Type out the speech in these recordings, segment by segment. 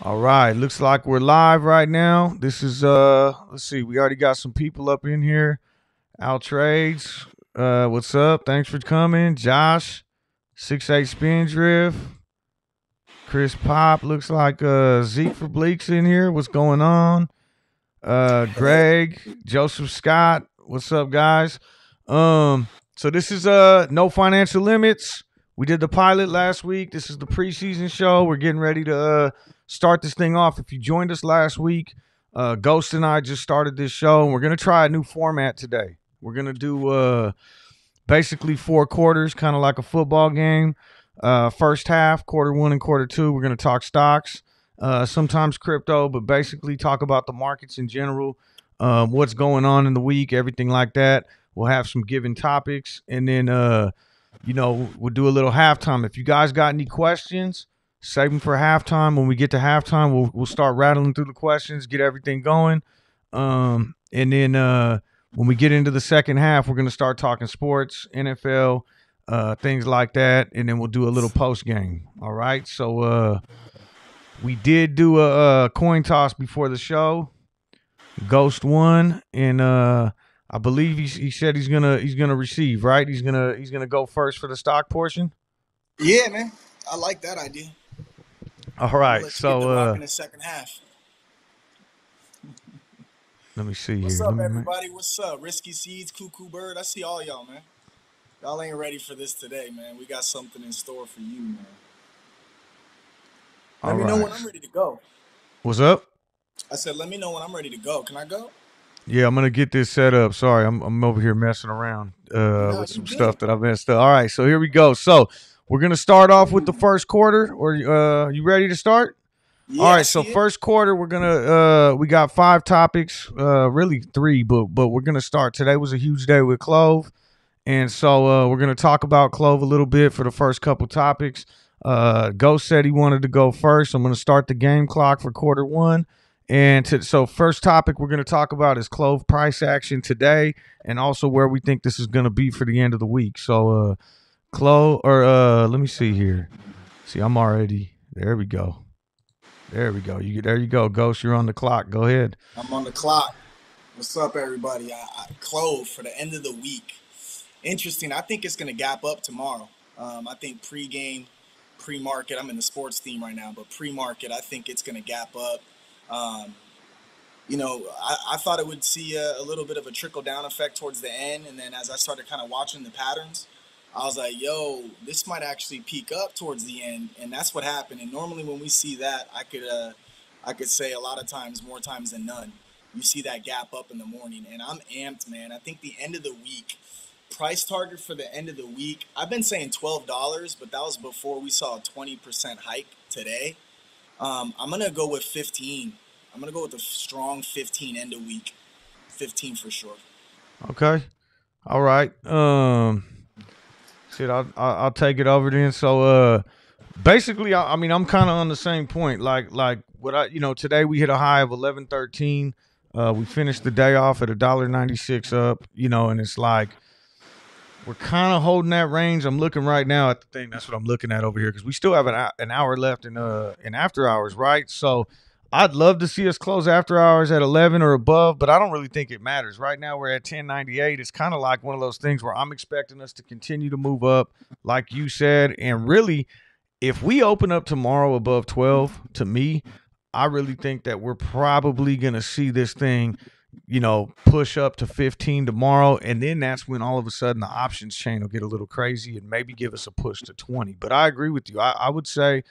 All right, looks like we're live right now. This is let's see, we already got some people up in here. Al Trades, what's up? Thanks for coming. Josh, 6'8" Spindrift, Chris Pop, looks like Zeke for Bleaks in here. What's going on? Greg, Joseph Scott, what's up, guys? So this is no financial limits. We did the pilot last week. This is the preseason show. We're getting ready to start this thing off. If you joined us last week, Ghost and I just started this show, and we're gonna try a new format today. We're gonna do basically 4 quarters, kind of like a football game. First half, quarter one and quarter two, we're gonna talk stocks, sometimes crypto, but basically talk about the markets in general, what's going on in the week, everything like that. We'll have some given topics, and then we'll do a little halftime. If you guys got any questions, save them for halftime. When we get to halftime, we'll start rattling through the questions, get everything going, and then when we get into the second half, we're gonna start talking sports, NFL, things like that, and then we'll do a little post game. All right, so we did do a coin toss before the show. Ghost won, and I believe he said he's gonna receive, right? He's gonna go first for the stock portion. Yeah, man. I like that idea. All right, Let's get the so rock in the second half. let me see What's here. up, everybody? What's up? Risky Seeds, Cuckoo Bird. I see all y'all, man. Y'all ain't ready for this today, man. We got something in store for you, man. All Let me know right. when I'm ready to go. What's up? I said, let me know when I'm ready to go. Can I go? Yeah, I'm gonna get this set up. Sorry, I'm over here messing around No, with you some good. stuff that I messed up. All right, so here we go. So we're gonna start off with the first quarter. Or you ready to start? All Yeah, I right, so see it. first quarter, we're gonna we got 5 topics, really 3, but we're gonna start. Today was a huge day with Clove, and so we're gonna talk about Clove a little bit for the first couple topics. Ghost said he wanted to go first. I'm gonna start the game clock for quarter one, and so first topic we're gonna talk about is Clove price action today, and also where we think this is gonna be for the end of the week. So Clove, or let me see here. See, I'm already there. We go. There we go. There you go, Ghost. You're on the clock. Go ahead. I'm on the clock. What's up, everybody? I Clove for the end of the week. Interesting. I think it's going to gap up tomorrow. I think pre-game, pre-market, I'm in the sports theme right now, but pre-market, I think it's going to gap up. Um, I thought it would see a little bit of a trickle down effect towards the end. And then as I started kind of watching the patterns, I was like, yo, this might actually peak up towards the end. And that's what happened. And normally when we see that, I could say a lot of times, more times than none, you see that gap up in the morning. And I'm amped, man. I think the end of the week, price target for the end of the week, I've been saying $12, but that was before we saw a 20% hike today. I'm gonna go with 15. I'm gonna go with a strong 15 end of week. 15 for sure. Okay. All right. Shit, I'll take it over then. So basically, I mean, I'm kind of on the same point. Like what today we hit a high of 11.13. We finished the day off at $1.96 up. And it's like we're kind of holding that range. I'm looking right now at the thing. That's what I'm looking at over here because we still have an hour left in after hours, right? So I'd love to see us close after hours at 11 or above, but I don't really think it matters. Right now we're at 1098. It's kind of like one of those things where I'm expecting us to continue to move up, like you said. And really, if we open up tomorrow above 12, to me, I really think that we're probably going to see this thing push up to 15 tomorrow, and then that's when all of a sudden the options chain will get a little crazy and maybe give us a push to 20. But I agree with you. I would say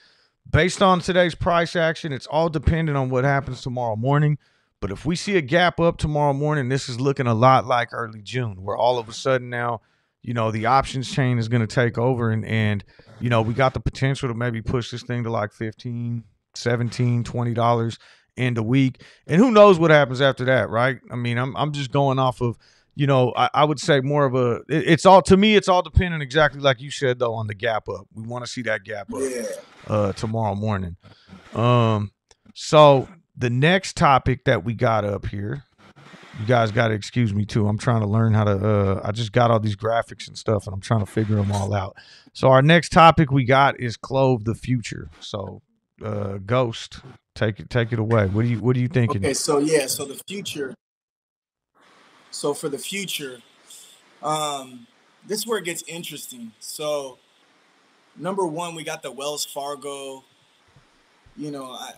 based on today's price action, it's all dependent on what happens tomorrow morning. But if we see a gap up tomorrow morning, this is looking a lot like early June, where all of a sudden now, the options chain is going to take over, and we got the potential to maybe push this thing to like 15, 17, $20 in the week. And who knows what happens after that, right? I mean, I'm just going off of, I would say more of it's all dependent, exactly like you said, though, on the gap up. We want to see that gap up Yeah. tomorrow morning. So the next topic that we got up here, you guys got to excuse me too. I'm trying to learn how to, I just got all these graphics and stuff and I'm trying to figure them all out. So our next topic we got is Clove the future. So Ghost, take it away. What are you thinking? Okay, so yeah, so the future. So for the future, um, this is where it gets interesting. So number one, we got the Wells Fargo. You know, I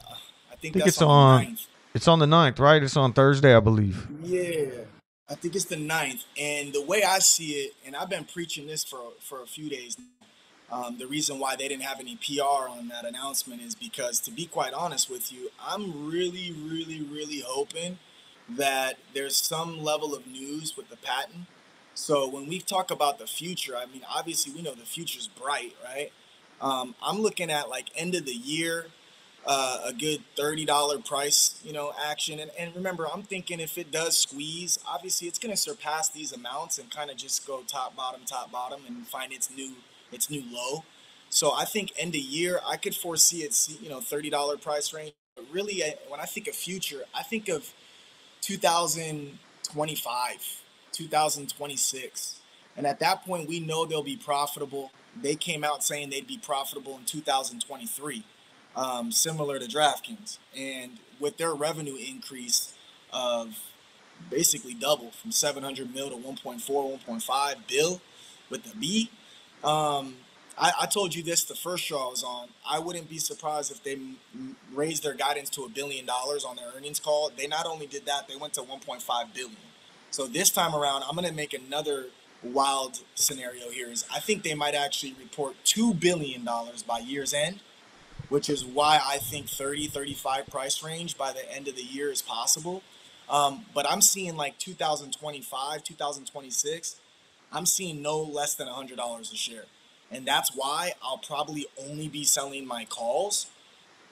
I think think that's it's on the on ninth. it's on the ninth, right? It's on Thursday, I believe. Yeah, I think it's the ninth. And the way I see it, and I've been preaching this for a few days now. The reason why they didn't have any PR on that announcement is because, to be quite honest with you, I'm really, really, really hoping that there's some level of news with the patent. So when we talk about the future, I mean, obviously we know the future's bright, right? I'm looking at like end of the year, a good $30 price, action. And remember, I'm thinking if it does squeeze, obviously it's going to surpass these amounts and kind of just go top bottom, and find its new low. So I think end of year, I could foresee its $30 price range. But really, when I think of future, I think of 2025, 2026. And at that point, we know they'll be profitable. They came out saying they'd be profitable in 2023, similar to DraftKings. And with their revenue increase of basically double from 700 mil to 1.4, 1.5 bill with the B, um, I told you this the first show I was on. I wouldn't be surprised if they raised their guidance to $1 billion on their earnings call. They not only did that, they went to 1.5 billion. So this time around, I'm going to make another wild scenario here. Is I think they might actually report $2 billion by year's end, which is why I think 30, 35 price range by the end of the year is possible. But I'm seeing like 2025, 2026. I'm seeing no less than $100 a share. And that's why I'll probably only be selling my calls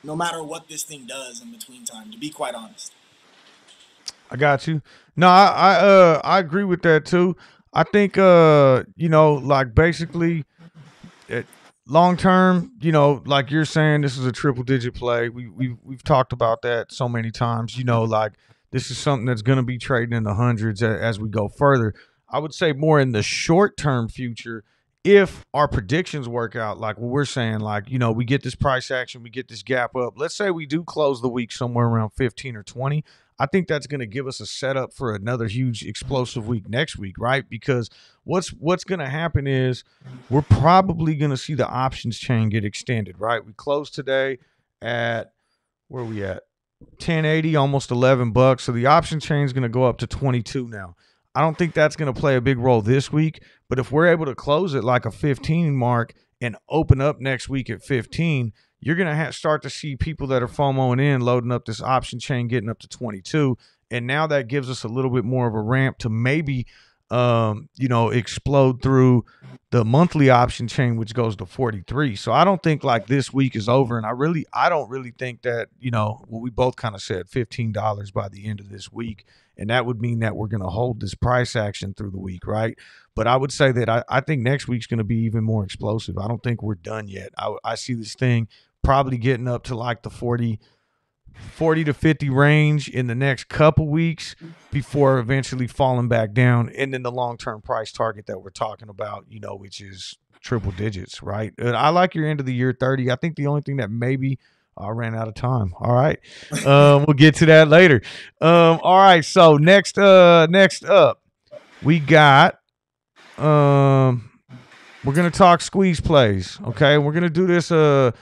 no matter what this thing does in between time, to be quite honest. I got you. No, I agree with that too. I think like basically it, long term, like you're saying, this is a triple digit play. We've talked about that so many times. Like this is something that's going to be trading in the hundreds as we go further. I would say more in the short term future, if our predictions work out, like what we're saying, like we get this price action, we get this gap up. Let's say we do close the week somewhere around 15 or 20. I think that's going to give us a setup for another huge explosive week next week, right? Because what's going to happen is we're probably going to see the options chain get extended, right? We closed today at where are we at? 1080, almost $11. So the option chain is going to go up to 22 now. I don't think that's going to play a big role this week, but if we're able to close it like a 15 mark and open up next week at 15, you're going to start to see people that are FOMOing in, loading up this option chain, getting up to 22. And now that gives us a little bit more of a ramp to maybe, explode through the monthly option chain, which goes to 43. So I don't think like this week is over. And I don't really think that, what we both kind of said, $15 by the end of this week. And that would mean that we're going to hold this price action through the week, right? But I would say that I think next week's going to be even more explosive. I don't think we're done yet. I see this thing probably getting up to like the 40 to 50 range in the next couple weeks before eventually falling back down. And then the long term price target that we're talking about, which is triple digits, right? And I like your end of the year 30. I think the only thing that maybe I ran out of time. All right. We'll get to that later. All right. So next up, we got um we're gonna talk squeeze plays. Okay, we're gonna do this a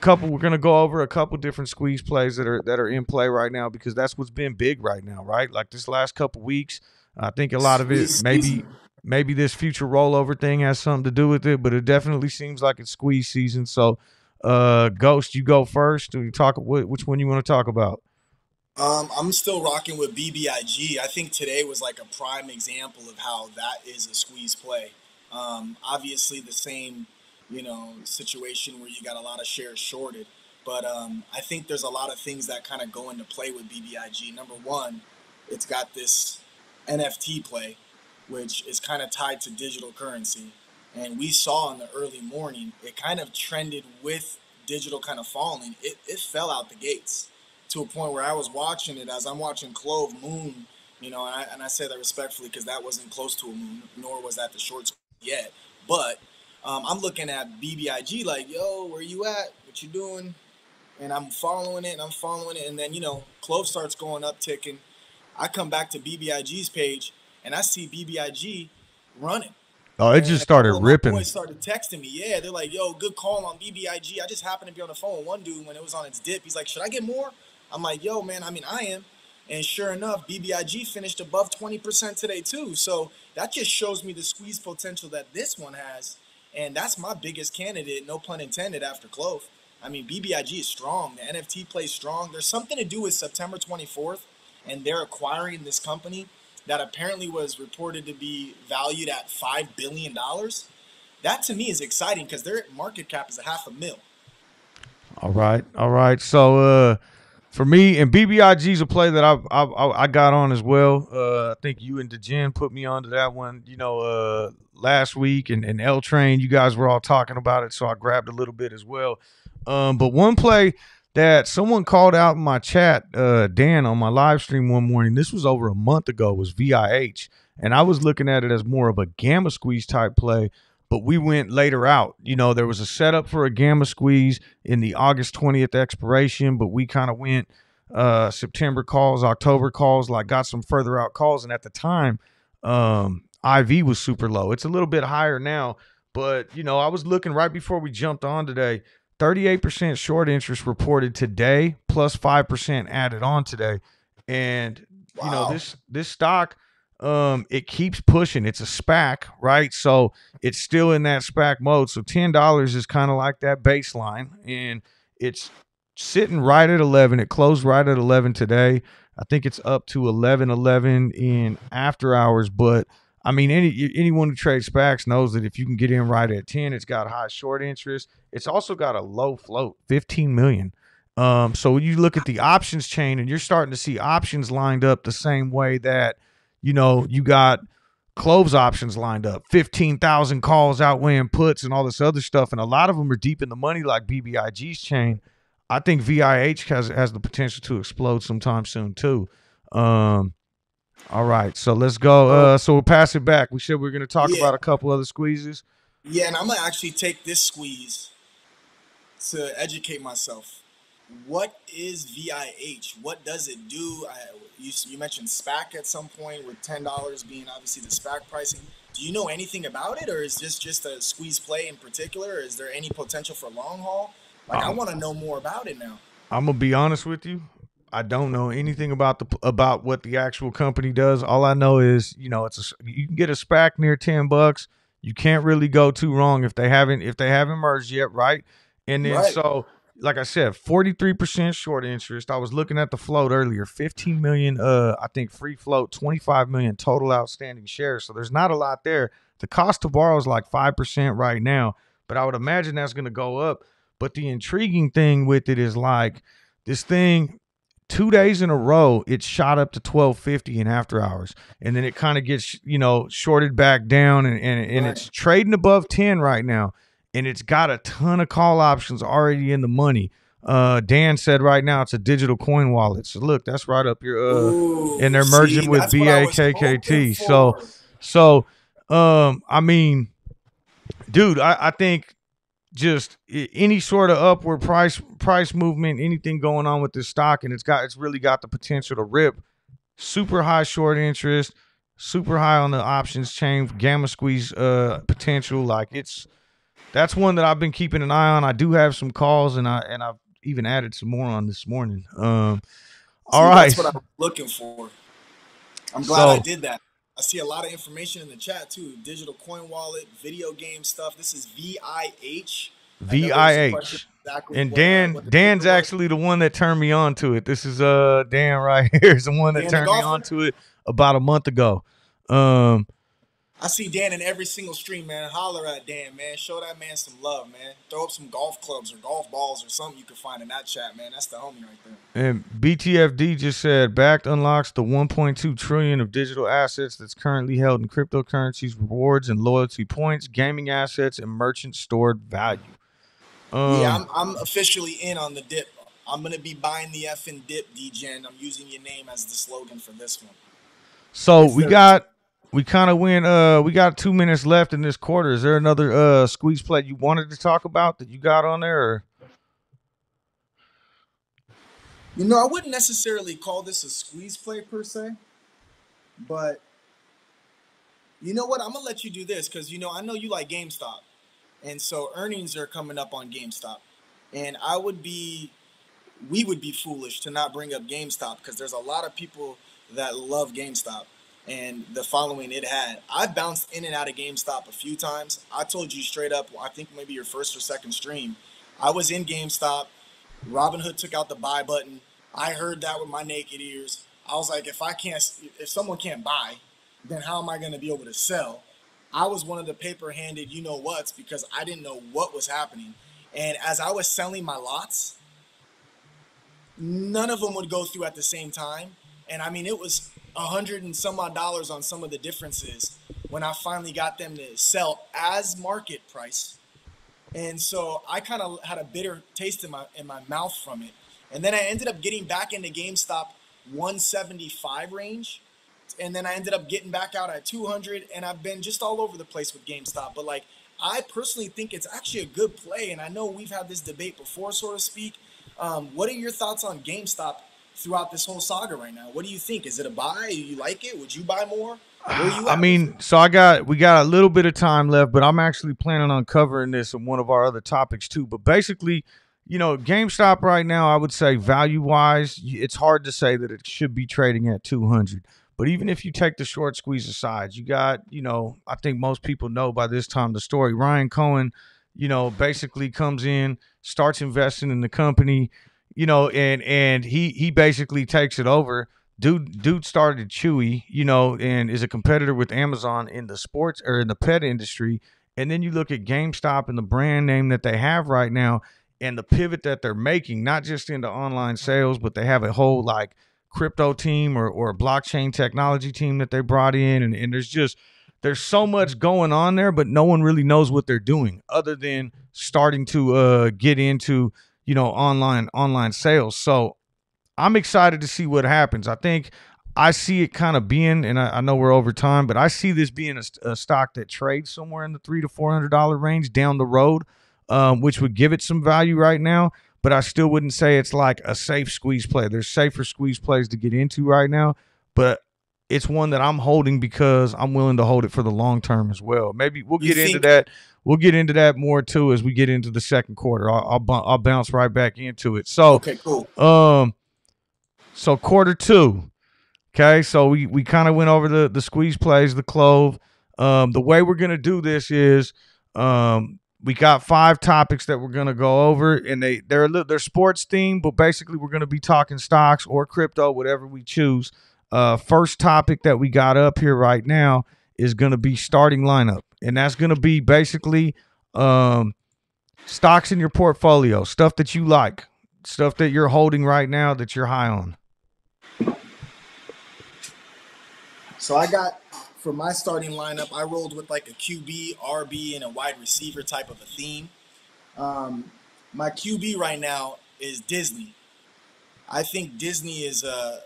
couple. We're gonna go over a couple different squeeze plays that are in play right now because that's what's been big right now, right? Like this last couple weeks, I think a lot of it Squeeze maybe season. maybe this future rollover thing has something to do with it, but it definitely seems like it's squeeze season. So, Ghost, you go first. Do you talk? Which one you want to talk about? I'm still rocking with BBIG. I think today was like a prime example of how that is a squeeze play. Obviously, the same, situation where you got a lot of shares shorted. But I think there's a lot of things that kind of go into play with BBIG. Number one, it's got this NFT play, which is kind of tied to digital currency. And we saw in the early morning, it kind of trended with digital kind of falling. It fell out the gates to a point where I was watching it as I'm watching Clove Moon, and I say that respectfully because that wasn't close to a moon, nor was that the short yet. But I'm looking at BBIG like, yo, where you at? What you doing? and I'm following it and I'm following it, and then Clove starts going up, ticking. I come back to BBIG's page and I see BBIG running. Oh, it And just a started couple of my ripping. boys started texting me. Yeah, they're like, yo, good call on BBIG. I just happened to be on the phone with one dude when it was on its dip. He's like, should I get more? I'm like, yo, man, I mean, I am. And sure enough, BBIG finished above 20% today, too. So that just shows me the squeeze potential that this one has. And that's my biggest candidate, no pun intended, after Clove. I mean, BBIG is strong. The NFT plays strong. There's something to do with September 24th, and they're acquiring this company that apparently was reported to be valued at $5 billion. That to me is exciting because their market cap is a half a mil. All right, all right. So for me, and BBIG's a play that I got on as well. I think you and DeGen put me onto that one. Last week, and L Train, you guys were all talking about it, so I grabbed a little bit as well. But one play that someone called out in my chat, Dan, on my live stream one morning. This was over a month ago. Was VIH, and I was looking at it as more of a gamma squeeze type play. But we went later out. There was a setup for a gamma squeeze in the August 20th expiration, but we kind of went September calls, October calls, like got some further out calls. And at the time, IV was super low. It's a little bit higher now, but I was looking right before we jumped on today. 38% short interest reported today, plus 5% added on today. And Wow. this stock, it keeps pushing. It's a SPAC, right? So it's still in that SPAC mode. So $10 is kind of like that baseline, and it's sitting right at 11. It closed right at 11 today. I think it's up to 11.11 in after hours. But I mean, anyone who trades SPACs knows that if you can get in right at 10, it's got high short interest. It's also got a low float, 15 million. So when you look at the options chain, and you're starting to see options lined up the same way that you got Clove's options lined up, 15,000 calls outweighing puts and all this other stuff. And a lot of them are deep in the money, like BBIG's chain. I think VIH has the potential to explode sometime soon too. All right, so let's go. So we'll pass it back. We said we are going to talk Yeah. about a couple other squeezes. Yeah, and I'm going to actually take this squeeze to educate myself. What is VIH? What does it do? You mentioned SPAC at some point, with $10 being obviously the SPAC pricing. Do you know anything about it, or is this just a squeeze play in particular? Is there any potential for long haul? Like, I want to know more about it now. I'm gonna be honest with you. I don't know anything about what the actual company does. All I know is, you can get a SPAC near $10. You can't really go too wrong if they haven't merged yet, right? And then Right. so, like I said, 43% short interest. I was looking at the float earlier, 15 million. I think free float, 25 million total outstanding shares. So there's not a lot there. The cost to borrow is like 5% right now, but I would imagine that's going to go up. But the intriguing thing with it is, like, this thing, 2 days in a row, it shot up to 1250 in after hours, and then it kind of gets shorted back down, and it's trading above 10 right now, and it's got a ton of call options already in the money. Dan said right now it's a digital coin wallet. So look, that's right up your Ooh, and they're merging see, with that's what I was hoping BAKKT. So for. so I mean, dude, I think just any sort of upward price movement, anything going on with this stock, and it's really got the potential to rip. Super high short interest, super high on the options chain, gamma squeeze potential. Like, that's one that I've been keeping an eye on. I do have some calls, and I've even added some more on this morning. All See, that's what right. I was looking for. I'm glad I So did that. I see a lot of information in the chat too. Digital coin wallet, video game stuff. This is VIH. I know there was a question VIH. exactly And what the Dan's ticker was. actually the one that turned me on to it. This is Dan right here is the one that Dan the turned me on golfer. to it about a month ago. Um I see Dan in every single stream, man. Holler at Dan, man. Show that man some love, man. Throw up some golf clubs or golf balls or something you can find in that chat, man. That's the homie right there. and BTFD just said Backed unlocks the 1.2 trillion of digital assets that's currently held in cryptocurrencies, rewards and loyalty points, gaming assets, and merchant stored value. Yeah, I'm officially in on the dip. I'm gonna be buying the effing dip, DGen. I'm using your name as the slogan for this one. So It's we their got we kind of went we got 2 minutes left in this quarter. Is there another squeeze play you wanted to talk about that you got on there? Or? I wouldn't necessarily call this a squeeze play per se, but you know what? I'm gonna let you do this because I know you like GameStop, and so earnings are coming up on GameStop, and we would be foolish to not bring up GameStop because there's a lot of people that love GameStop and the following it had. I've bounced in and out of GameStop a few times. I told you straight up, I think maybe your first or second stream, I was in GameStop. Robinhood took out the buy button. I heard that with my naked ears. I was like, if someone can't buy, then how am I going to be able to sell? I was one of the paper handed you know what's because I didn't know what was happening. And as I was selling my lots, none of them would go through at the same time. And I mean, it was 100 and some odd dollars on some of the differences when I finally got them to sell as market price. And so I kind of had a bitter taste in my mouth from it. And then I ended up getting back into GameStop 175 range. And then I ended up getting back out at 200. And I've been just all over the place with GameStop. But like, I personally think it's actually a good play. And I know we've had this debate before, so to speak. What are your thoughts on GameStop throughout this whole saga right now? What do you think? Is it a buy? Do you like it? Would you buy more? Where are you I at with it? mean, so we got a little bit of time left, but I'm actually planning on covering this in one of our other topics too. But basically, GameStop right now, I would say value wise, it's hard to say that it should be trading at 200. But even if you take the short squeeze aside, you got, I think most people know by this time the story. Ryan Cohen, basically comes in, starts investing in the company, and he basically takes it over. Dude started Chewy, and is a competitor with Amazon in the sports or in the pet industry. And then you look at GameStop and the brand name that they have right now and the pivot that they're making, not just into online sales, but they have a whole like crypto team or blockchain technology team that they brought in. And there's so much going on there, but no one really knows what they're doing other than starting to get into, online sales. So I'm excited to see what happens. I think I see it kind of being, and I know we're over time, but I see this being a stock that trades somewhere in the $300 to $400 range down the road, which would give it some value right now. But I still wouldn't say it's like a safe squeeze play. There's safer squeeze plays to get into right now, but it's one that I'm holding because I'm willing to hold it for the long term as well. Maybe we'll You get into think, that. We'll get into that more too as we get into the second quarter. I'll bounce right back into it. okay, cool. Um, so quarter two. Okay, so we kind of went over the squeeze plays, the clove. The way we're gonna do this is we got 5 topics that we're gonna go over, and they're sports themed, but basically we're gonna be talking stocks or crypto, whatever we choose. First topic that we got up here right now is gonna be starting lineup, and that's gonna be basically stocks in your portfolio, stuff that you like, stuff that you're holding right now that you're high on. So I got for my starting lineup, I rolled with like a QB, RB, and a wide receiver type of a theme. Um, my QB right now is Disney. I think Disney is a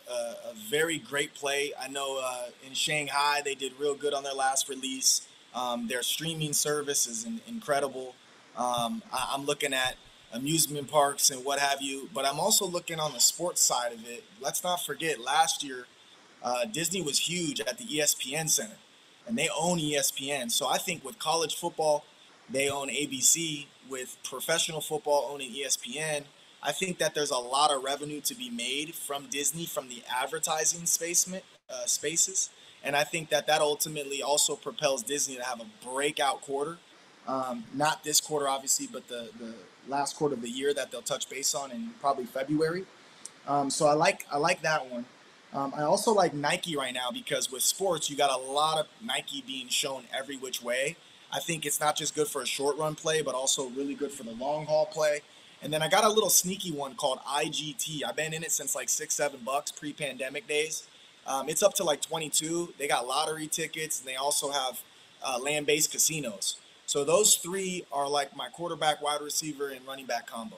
very great play. I know in Shanghai they did real good on their last release. Their streaming service is incredible. I'm looking at amusement parks and what have you, but I'm also looking on the sports side of it. Let's not forget last year Disney was huge at the ESPN Center, and they own ESPN. So I think with college football, they own ABC. With professional football owning ESPN, I think that there's a lot of revenue to be made from Disney from the advertising spaces, and I think that that ultimately also propels Disney to have a breakout quarter. Not this quarter, obviously, but the last quarter of the year that they'll touch base on in probably February. So I like that one. I also like Nike right now because with sports you got a lot of Nike being shown every which way. I think it's not just good for a short run play, but also really good for the long haul play. And then I got a little sneaky one called IGT. I've been in it since like $6-7 pre-pandemic days. It's up to like 22. They got lottery tickets and they also have land-based casinos. So those three are like my quarterback, wide receiver, and running back combo.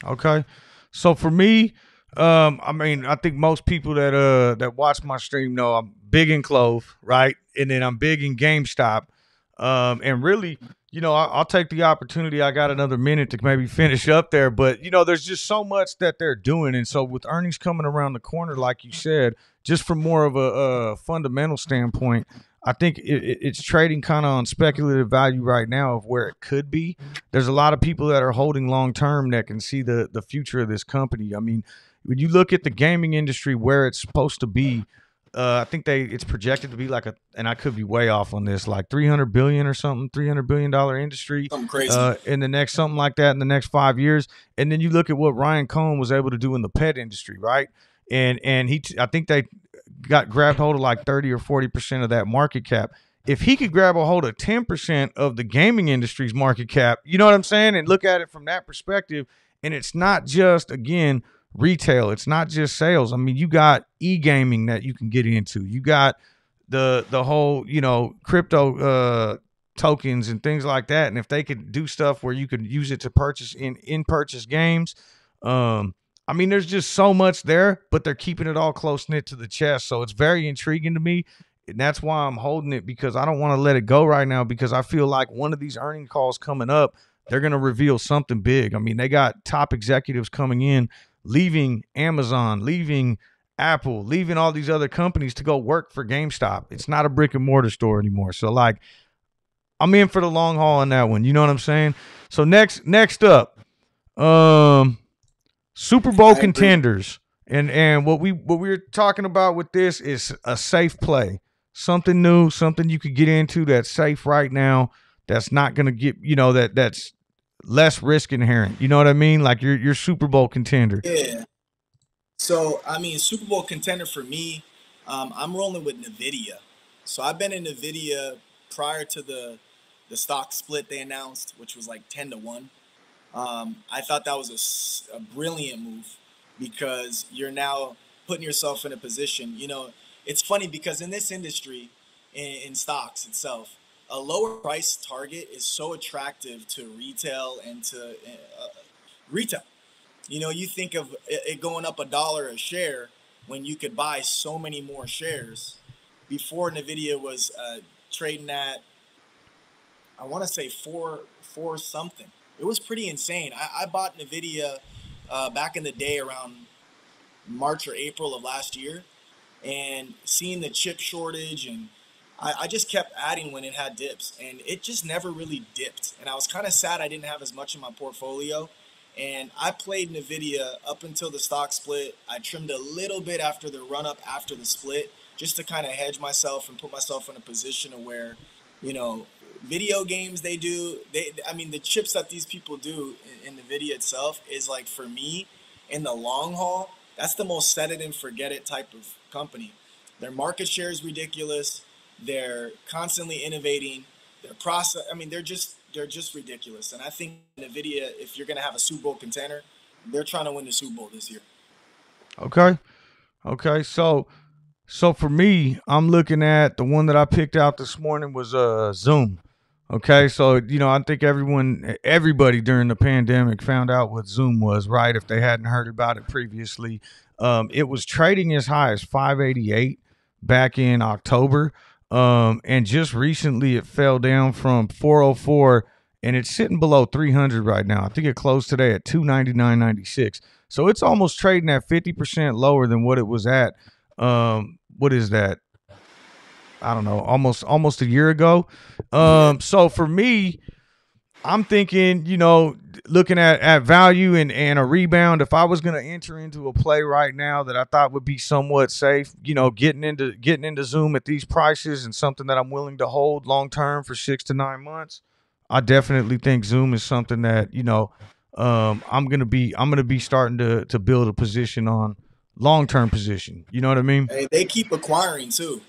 Okay. So for me, I mean, I think most people that watch my stream know I'm big in Clove, right? And then I'm big in GameStop. And really I'll take the opportunity. I got another minute to maybe finish up there, but there's just so much that they're doing, and so with earnings coming around the corner, like you said, just from more of a fundamental standpoint, I think it's trading kind of on speculative value right now of where it could be. There's a lot of people that are holding long term that can see the future of this company. I mean, when you look at the gaming industry where it's supposed to be, I think it's projected to be like and I could be way off on this, like 300 billion or something, $300 billion industry, Something crazy. in the next something like that in the next 5 years. And then you look at what Ryan Cohn was able to do in the pet industry, right? And I think they got grabbed hold of like 30 or 40% of that market cap. If he could grab a hold of 10% of the gaming industry's market cap, you know what I'm saying, and look at it from that perspective, and it's not just again retail. It's not just sales. I mean, you got e-gaming that you can get into. You got the whole, crypto tokens and things like that. And if they could do stuff where you could use it to purchase in-purchase games, I mean, there's just so much there, but they're keeping it all close knit to the chest. So it's very intriguing to me. And that's why I'm holding it, because I don't want to let it go right now, because I feel like one of these earning calls coming up, they're going to reveal something big. I mean, they got top executives coming in, leaving Amazon, leaving Apple, leaving all these other companies to go work for GameStop. It's not a brick and mortar store anymore. So like, I'm in for the long haul on that one. You know what I'm saying? So next up, Super Bowl contenders. And what we're talking about with this is a safe play. Something new, something you could get into that's safe right now, that's not going to get, that's less risk inherent. You know what I mean? Like your Super Bowl contender. Yeah. So, I mean, Super Bowl contender for me, I'm rolling with NVIDIA. So I've been in NVIDIA prior to the stock split they announced, which was like 10-1. I thought that was a brilliant move, because you're now putting yourself in a position. It's funny because in this industry, in stocks itself, a lower price target is so attractive to retail and to retail. You think of it going up $1 a share when you could buy so many more shares. Before, Nvidia was trading at, I want to say four something. It was pretty insane. I bought Nvidia back in the day around March or April of last year, and seeing the chip shortage, and I just kept adding when it had dips, and it just never really dipped. And I was kind of sad I didn't have as much in my portfolio. And I played NVIDIA up until the stock split. I trimmed a little bit after the run up after the split, just to kind of hedge myself and put myself in a position of where, you know, video games I mean, the chips that these people do in NVIDIA itself is like, for me, in the long haul, that's the most set it and forget it type of company. Their market share is ridiculous. They're constantly innovating. Their process, I mean, they're just ridiculous. And I think NVIDIA, if you're going to have a Super Bowl contender, they're trying to win the Super Bowl this year. Okay. So for me, I'm looking at the one that I picked out this morning was Zoom. Okay, so I think everybody during the pandemic found out what Zoom was, right? If they hadn't heard about it previously, it was trading as high as 588 back in October, and just recently it fell down from 404, and it's sitting below 300 right now. I think it closed today at 299.96, so it's almost trading at 50% lower than what it was at. What is that? I don't know, almost a year ago. So for me, I'm thinking, looking at value and a rebound. If I was going to enter into a play right now that I thought would be somewhat safe, getting into Zoom at these prices and something that I'm willing to hold long term for 6 to 9 months, I definitely think Zoom is something that I'm gonna be starting to build a position on, long term position. You know what I mean? Hey, they keep acquiring too.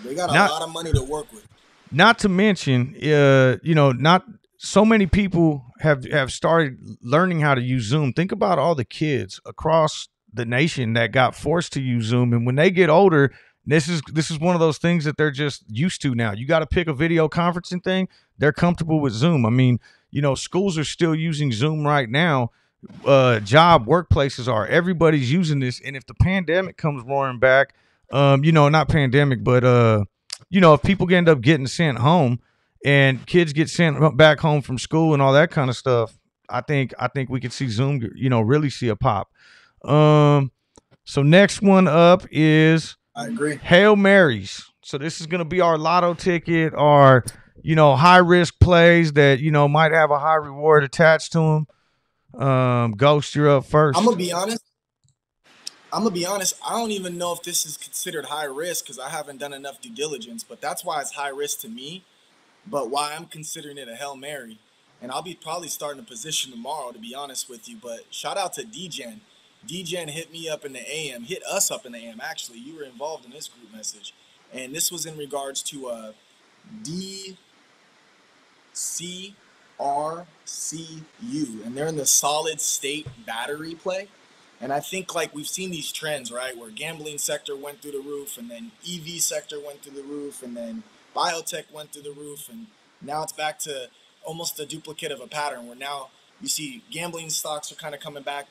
They got a Not lot of money to work with. Not to mention, not so many people have started learning how to use Zoom. Think about all the kids across the nation that got forced to use Zoom, and when they get older, this is one of those things that they're just used to now. You got to pick a video conferencing thing; they're comfortable with Zoom. I mean, schools are still using Zoom right now. Workplaces are. Everybody's using this, and if the pandemic comes roaring back, not pandemic, but if people end up getting sent home and kids get sent back home from school and all that kind of stuff, I think we could see Zoom, really see a pop. Um, so next one up is I agree. Hail Marys. So this is going to be our lotto ticket, our high risk plays that might have a high reward attached to them. Ghost, you're up I'm gonna first. be honest. I'm gonna be honest. I don't even know if this is considered high risk because I haven't done enough due diligence. But that's why it's high risk to me. But why I'm considering it a Hail Mary. And I'll be probably starting a position tomorrow, to be honest with you. But shout out to DGen. DGen hit me up in the AM, hit us up in the AM. Actually, you were involved in this group message, and this was in regards to D CRCU, and they're in the solid state battery play. And I think like we've seen these trends, right, where gambling sector went through the roof, and then EV sector went through the roof, and then biotech went through the roof, and now it's back to almost a duplicate of a pattern where now you see gambling stocks are kind of coming back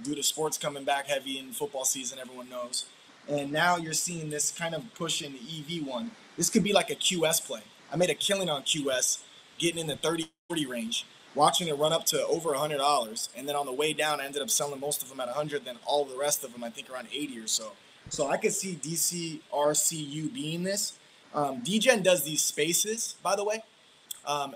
due to sports coming back heavy in football season, everyone knows. And now you're seeing this kind of push in the EV one. This could be like a QS play. I made a killing on QS getting in the 30-40 range, watching it run up to over $100, and then on the way down, I ended up selling most of them at 100. Then all the rest of them, I think, around 80 or so. So I could see DCRCU being this. DGen does these spaces, by the way.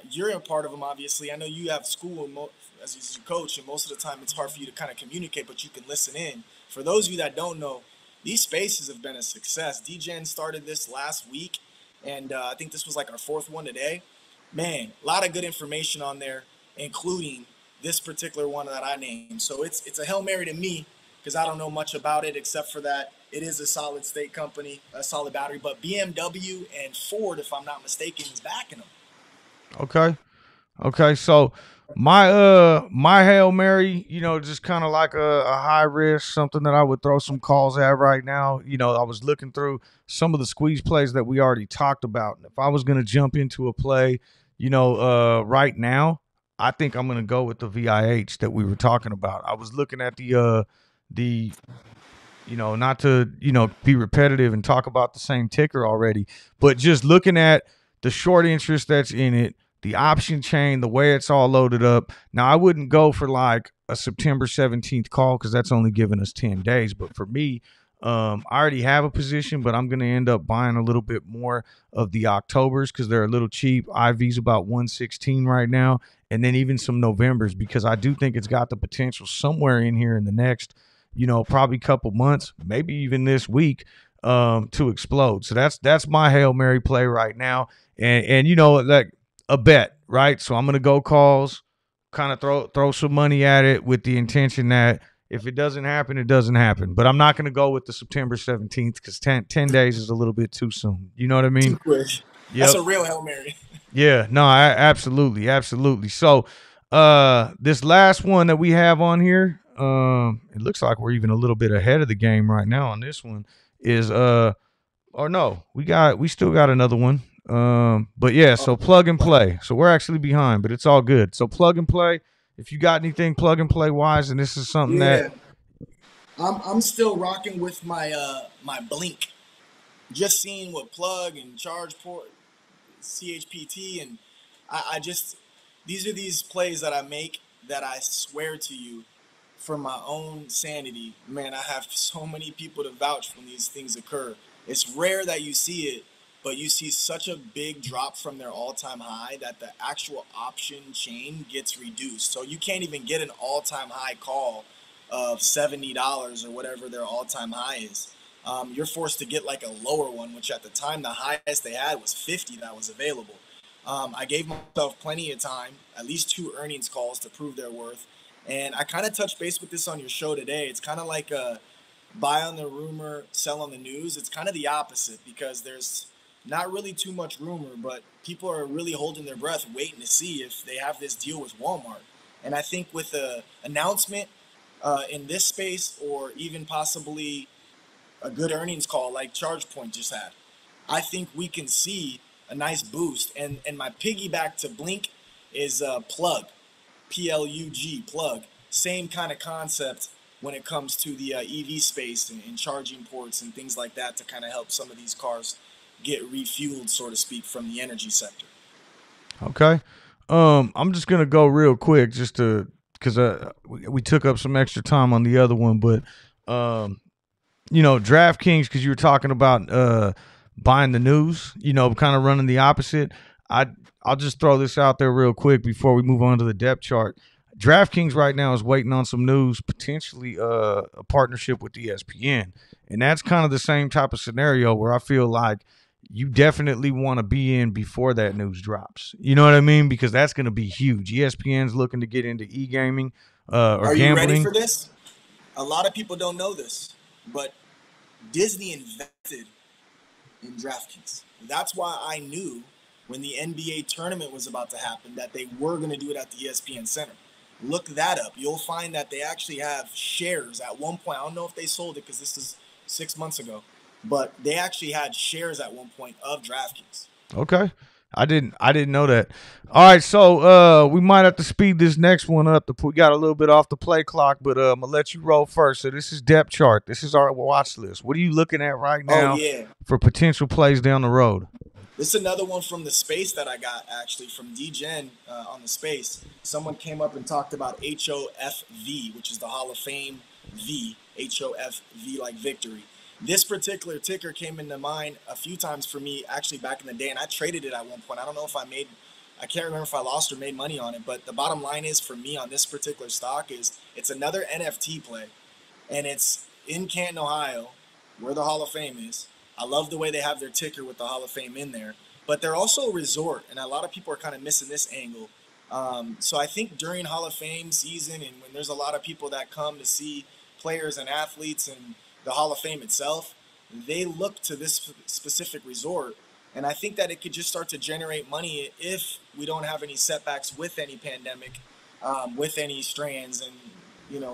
You're a part of them, obviously. I know you have school as a coach, and most of the time it's hard for you to kind of communicate, but you can listen in. For those of you that don't know, these spaces have been a success. DGen started this last week, and I think this was like our fourth one today. Man, a lot of good information on there, including this particular one that I named. So it's a Hail Mary to me because I don't know much about it except for that it is a solid state company, a solid battery. But BMW and Ford, if I'm not mistaken, is backing them. Okay. Okay, so my Hail Mary, just kind of like a high risk, something that I would throw some calls at right now. I was looking through some of the squeeze plays that we already talked about. And if I was gonna jump into a play, right now, I think I'm gonna go with the VIH that we were talking about. I was looking at the not to, be repetitive and talk about the same ticker already, but just looking at the short interest that's in it, the option chain, the way it's all loaded up. Now, I wouldn't go for like a September 17th call because that's only giving us 10 days. But for me, I already have a position, but I'm going to end up buying a little bit more of the Octobers because they're a little cheap. IV's about 116 right now. And then even some Novembers because I do think it's got the potential somewhere in here in the next, probably couple months, maybe even this week, to explode. So that's my Hail Mary play right now. And like a bet, right? So I'm gonna go calls, kind of throw some money at it with the intention that if it doesn't happen, it doesn't happen. But I'm not gonna go with the September 17th because 10 days is a little bit too soon. You know what I mean? Too quick. That's Yep. a real Hail Mary. Yeah. No, absolutely, absolutely. So this last one that we have on here, it looks like we're even a little bit ahead of the game right now on this one. Is or no, we still got another one. But yeah, so plug and play. So we're actually behind, but it's all good. So plug and play. If you got anything plug and play wise, and this is something that Yeah, I'm still rocking with my Blink. Just seeing what plug and charge port CHPT, and I just these are these plays that I make that I swear to you, for my own sanity, man, I have so many people to vouch when these things occur. It's rare that you see it, but you see such a big drop from their all-time high that the actual option chain gets reduced. So you can't even get an all-time high call of $70 or whatever their all-time high is. You're forced to get like a lower one, which at the time the highest they had was 50 that was available. I gave myself plenty of time, at least two earnings calls to prove their worth. And I kind of touched base with this on your show today. It's kind of like a buy on the rumor, sell on the news. It's kind of the opposite because there's not really too much rumor, but people are really holding their breath, waiting to see if they have this deal with Walmart. And I think with the announcement in this space, or even possibly a good earnings call like ChargePoint just had, I think we can see a nice boost. And my piggyback to Blink is Plug. PLUG, plug. Same kind of concept when it comes to the EV space and charging ports and things like that to kind of help some of these cars get refueled, so to speak, from the energy sector. Okay. I'm just gonna go real quick just to because we took up some extra time on the other one, but um, DraftKings, because you were talking about buying the news, kind of running the opposite. I I'll just throw this out there real quick before we move on to the depth chart. DraftKings right now is waiting on some news, potentially a partnership with ESPN, and that's kind of the same type of scenario where I feel like you definitely want to be in before that news drops. You know what I mean? Because that's going to be huge. ESPN's looking to get into e-gaming or Are you ready gambling. for this? A lot of people don't know this, but Disney invested in DraftKings. That's why I knew when the NBA tournament was about to happen that they were going to do it at the ESPN Center. Look that up. You'll find that they actually have shares at one point. I don't know if they sold it because this is 6 months ago, but they actually had shares at one point of DraftKings. Okay. I didn't know that. All right, so we might have to speed this next one up. We got a little bit off the play clock, but I'm gonna let you roll first. So this is depth chart. This is our watch list. What are you looking at right Oh now yeah, for potential plays down the road? this is another one from the space that I got actually from DGen on the space. Someone came up and talked about HOFV, which is the Hall of Fame V, HOFV like victory. This particular ticker came into mind a few times for me actually back in the day, and I traded it at one point. I don't know if I can't remember if I lost or made money on it, but the bottom line is for me on this particular stock is it's another NFT play, and it's in Canton, Ohio, where the Hall of Fame is. I love the way they have their ticker with the Hall of Fame in there, but they're also a resort, and a lot of people are kind of missing this angle. So I think during Hall of Fame season, and when there's a lot of people that come to see players and athletes and the Hall of Fame itself, they look to this specific resort. And I think that it could just start to generate money if we don't have any setbacks with any pandemic, with any strands, and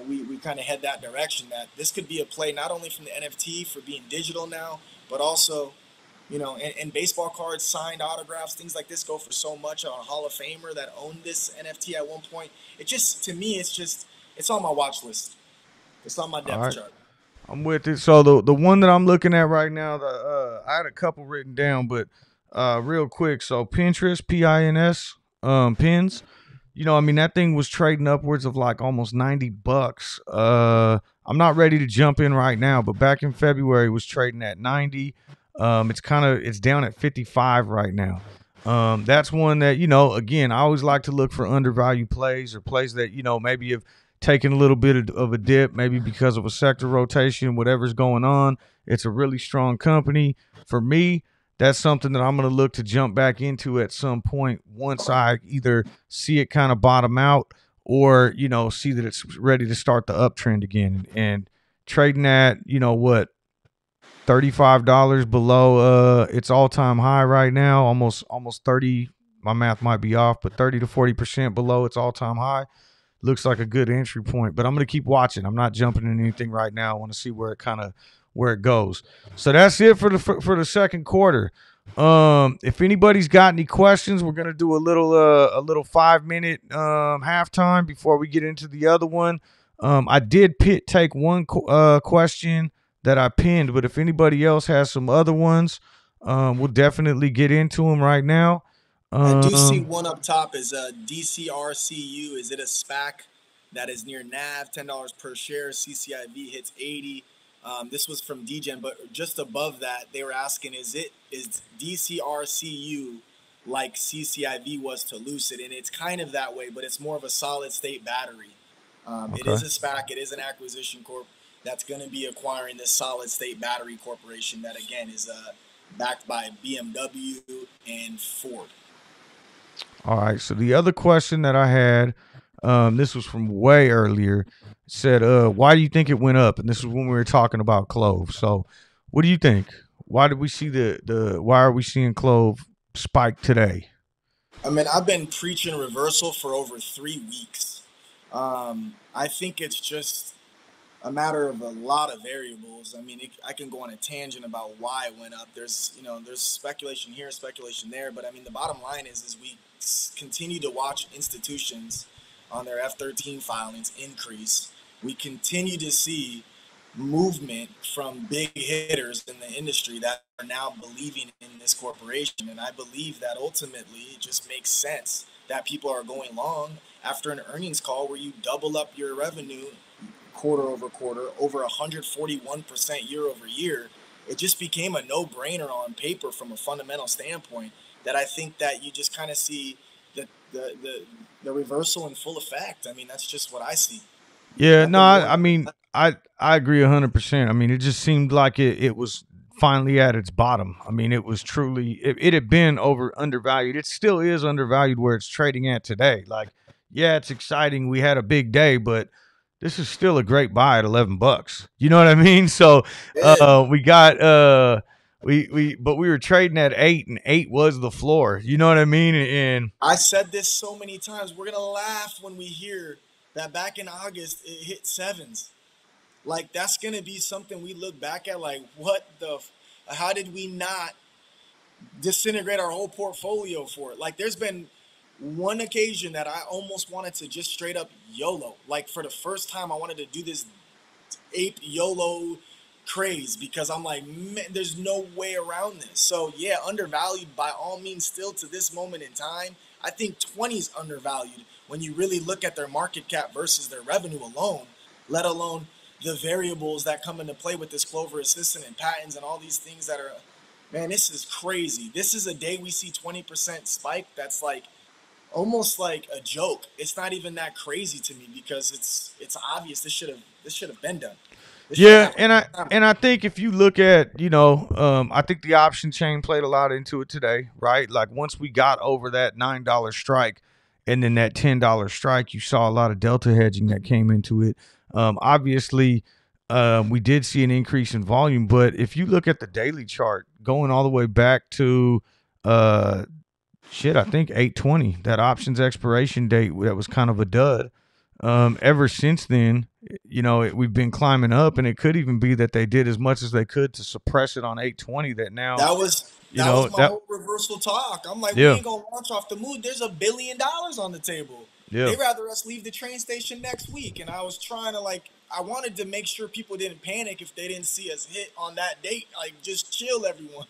we kind of head that direction. That this could be a play not only from the NFT for being digital now, but also and baseball cards, signed autographs, things like this go for so much. On a Hall of Famer that owned this NFT at one point, it just to me, it's on my watch list. It's on my All depth right. chart. I'm with it. So the one that I'm looking at right now, I had a couple written down, but real quick. So Pinterest, PINS, pins. I mean that thing was trading upwards of like almost $90. I'm not ready to jump in right now, but back in February it was trading at 90. It's down at 55 right now. That's one that again I always like to look for undervalued plays or plays that maybe have taking a little bit of a dip, maybe because of a sector rotation, whatever's going on. It's a really strong company. For me, that's something that I'm going to look to jump back into at some point once I either see it kind of bottom out or, see that it's ready to start the uptrend again. And trading at, $35 below its all-time high right now, almost 30, my math might be off, but 30 to 40% below its all-time high looks like a good entry point. But I'm going to keep watching. I'm not jumping in anything right now. I want to see where it goes. So that's it for the second quarter. If anybody's got any questions, we're going to do a little 5 minute halftime before we get into the other one. I did take one question that I pinned, but if anybody else has some other ones, we'll definitely get into them right now. I do see Um, one up top is a DCRCU. Is it a SPAC that is near NAV, $10 per share? CCIV hits 80. This was from DGen, but just above that, they were asking, is DCRCU like CCIV was to Lucid? And it's kind of that way, but it's more of a solid state battery. It okay. is a SPAC. It is an acquisition corp that's going to be acquiring this solid state battery corporation that again is backed by BMW and Ford. All right. So the other question that I had, this was from way earlier, said, why do you think it went up? And this is when we were talking about Clove. So what do you think? Why did we see why are we seeing Clove spike today? I mean, I've been preaching reversal for over 3 weeks. I think it's just a matter of a lot of variables. I mean, I can go on a tangent about why it went up. There's speculation here, speculation there, but I mean, the bottom line is we continue to watch institutions on their F-13 filings increase. We continue to see movement from big hitters in the industry that are now believing in this corporation. And I believe that ultimately it just makes sense that people are going long after an earnings call where you double up your revenue quarter over quarter, over 141% year over year. It just became a no-brainer on paper from a fundamental standpoint that I think that you just kind of see the, the, the, the reversal in full effect. I mean, that's just what I see. Yeah, no, Nothing more, I nothing mean, less. I agree 100%. I mean, it just seemed like it was finally at its bottom. I mean, it was truly it had been undervalued. It still is undervalued where it's trading at today. Like, yeah, it's exciting. We had a big day, but this is still a great buy at $11. You know what I mean? So, Yeah. we got but we were trading at 8, and 8 was the floor. You know what I mean? And I said this so many times. We're gonna laugh when we hear that back in August it hit sevens. Like that's gonna be something we look back at. Like what the? How did we not disintegrate our whole portfolio for it? Like there's been one occasion that I almost wanted to just straight up YOLO. Like for the first time, I wanted to do this ape YOLO craze because I'm like, man, there's no way around this. So yeah, undervalued by all means still to this moment in time. I think 20 is undervalued when you really look at their market cap versus their revenue alone, let alone the variables that come into play with this Clover Assistant and patents and all these things that are, man, this is crazy. This is a day we see 20% spike. That's like almost like a joke. It's not even that crazy to me because it's obvious this should have been done. This should have yeah, happened a long time ago. and I think if you look at, I think the option chain played a lot into it today, right? Like once we got over that $9 strike and then that $10 strike, you saw a lot of delta hedging that came into it. Obviously, we did see an increase in volume, but if you look at the daily chart going all the way back to uh I think 8/20, that options expiration date that was kind of a dud. Ever since then, we've been climbing up, and it could even be that they did as much as they could to suppress it on 8/20. That now, That was my that whole reversal talk. I'm like, we yeah, ain't gonna launch off the moon. There's $1 billion on the table. yeah, They rather us leave the train station next week. And I was trying to like, I wanted to make sure people didn't panic if they didn't see us hit on that date. Like, just chill, everyone.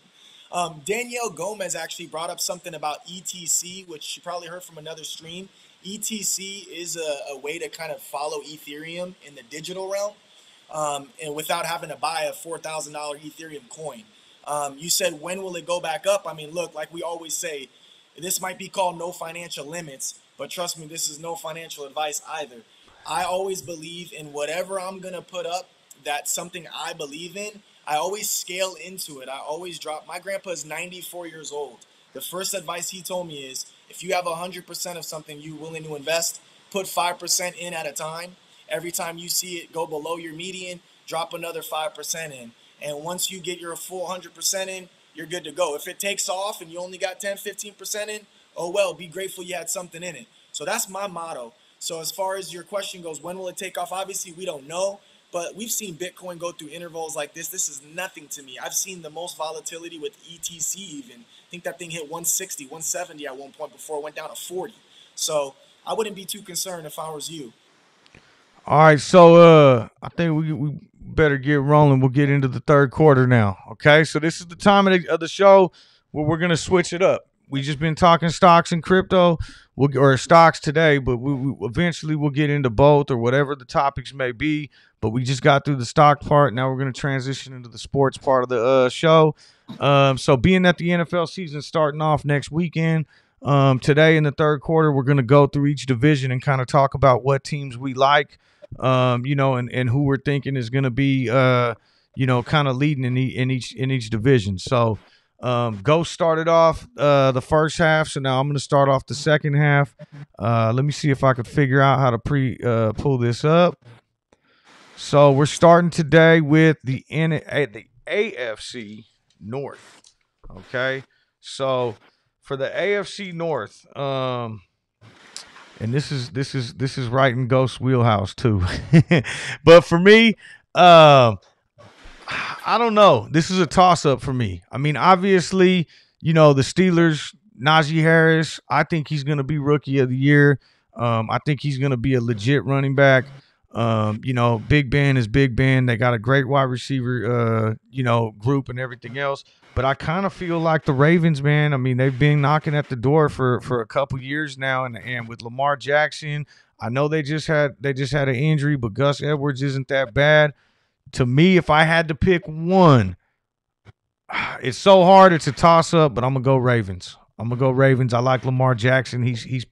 Danielle Gomez actually brought up something about ETC, which you probably heard from another stream. ETC is a way to kind of follow Ethereum in the digital realm, and without having to buy a $4,000 Ethereum coin. You said, when will it go back up? I mean, look, like we always say, this might be called no financial limits, but trust me, this is no financial advice either. I always believe in whatever I'm going to put up that's something I believe in. I always scale into it. I always drop. My grandpa is 94 years old. The first advice he told me is if you have 100% of something you're willing to invest, put 5% in at a time. Every time you see it go below your median, drop another 5% in. And once you get your full 100% in, you're good to go. If it takes off and you only got 10, 15% in, oh well, be grateful you had something in it. So that's my motto. So as far as your question goes, when will it take off? Obviously, we don't know, but we've seen Bitcoin go through intervals like this. This is nothing to me. I've seen the most volatility with ETC even. I think that thing hit 160, 170 at one point before it went down to 40. So I wouldn't be too concerned if I was you. All right, so I think we better get rolling. We'll get into the third quarter now. Okay, so this is the time of the show where we're gonna switch it up. We just been talking stocks and crypto, or stocks today, but we eventually we'll get into both or whatever the topics may be. But we just got through the stock part. Now we're gonna transition into the sports part of the show. So being that the NFL season starting off next weekend, today in the third quarter, we're going to go through each division and kind of talk about what teams we like, and who we're thinking is going to be, kind of leading in each division. So, Ghost started off the first half, so now I'm going to start off the second half. Let me see if I could figure out how to pull this up. So we're starting today with the AFC North. Okay, so for the AFC North, and this is right in Ghost wheelhouse too. But for me, I don't know. This is a toss up for me. I mean, obviously, the Steelers, Najee Harris. I think he's going to be Rookie of the Year. I think he's going to be a legit running back. Big Ben is Big Ben. They got a great wide receiver, group and everything else. But I kind of feel like the Ravens, man. I mean, they've been knocking at the door for a couple years now, and with Lamar Jackson, I know they just had an injury, but Gus Edwards isn't that bad. To me, if I had to pick one, it's so hard. It's a toss up, but I'm gonna go Ravens. I'm gonna go Ravens. I like Lamar Jackson. He's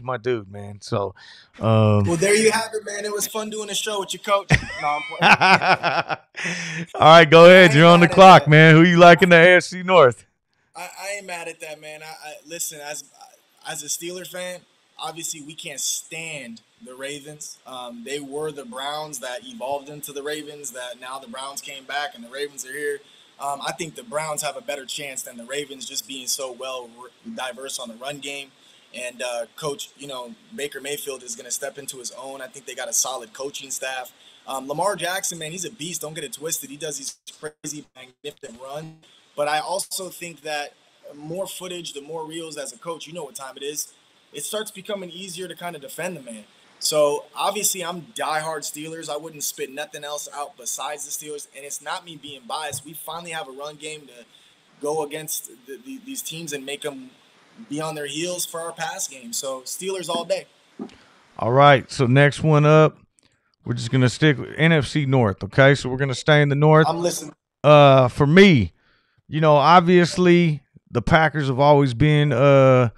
my dude, man. So, Well, there you have it, man. It was fun doing a show with your coach. No, I'm playing. all right, go I ahead. ain't You're on the mad at clock, that. man. Who you like in the AFC North? I ain't mad at that, man. I listen, as a Steeler fan, obviously we can't stand the Ravens. They were the Browns that evolved into the Ravens. That now the Browns came back and the Ravens are here. I think the Browns have a better chance than the Ravens, just being so well diverse on the run game. And Coach, Baker Mayfield is going to step into his own. I think they got a solid coaching staff. Lamar Jackson, man, he's a beast. Don't get it twisted. He does these crazy, magnificent runs. But I also think that more footage, the more reels as a coach, you know what time it is. It starts becoming easier to kind of defend the man. So obviously, I'm diehard Steelers. I wouldn't spit nothing else out besides the Steelers. And it's not me being biased. We finally have a run game to go against these teams and make them be on their heels for our pass game. So Steelers all day. All right. So next one up, we're just gonna stick with NFC North. Okay, so we're gonna stay in the North. I'm listening. For me, obviously the Packers have always been the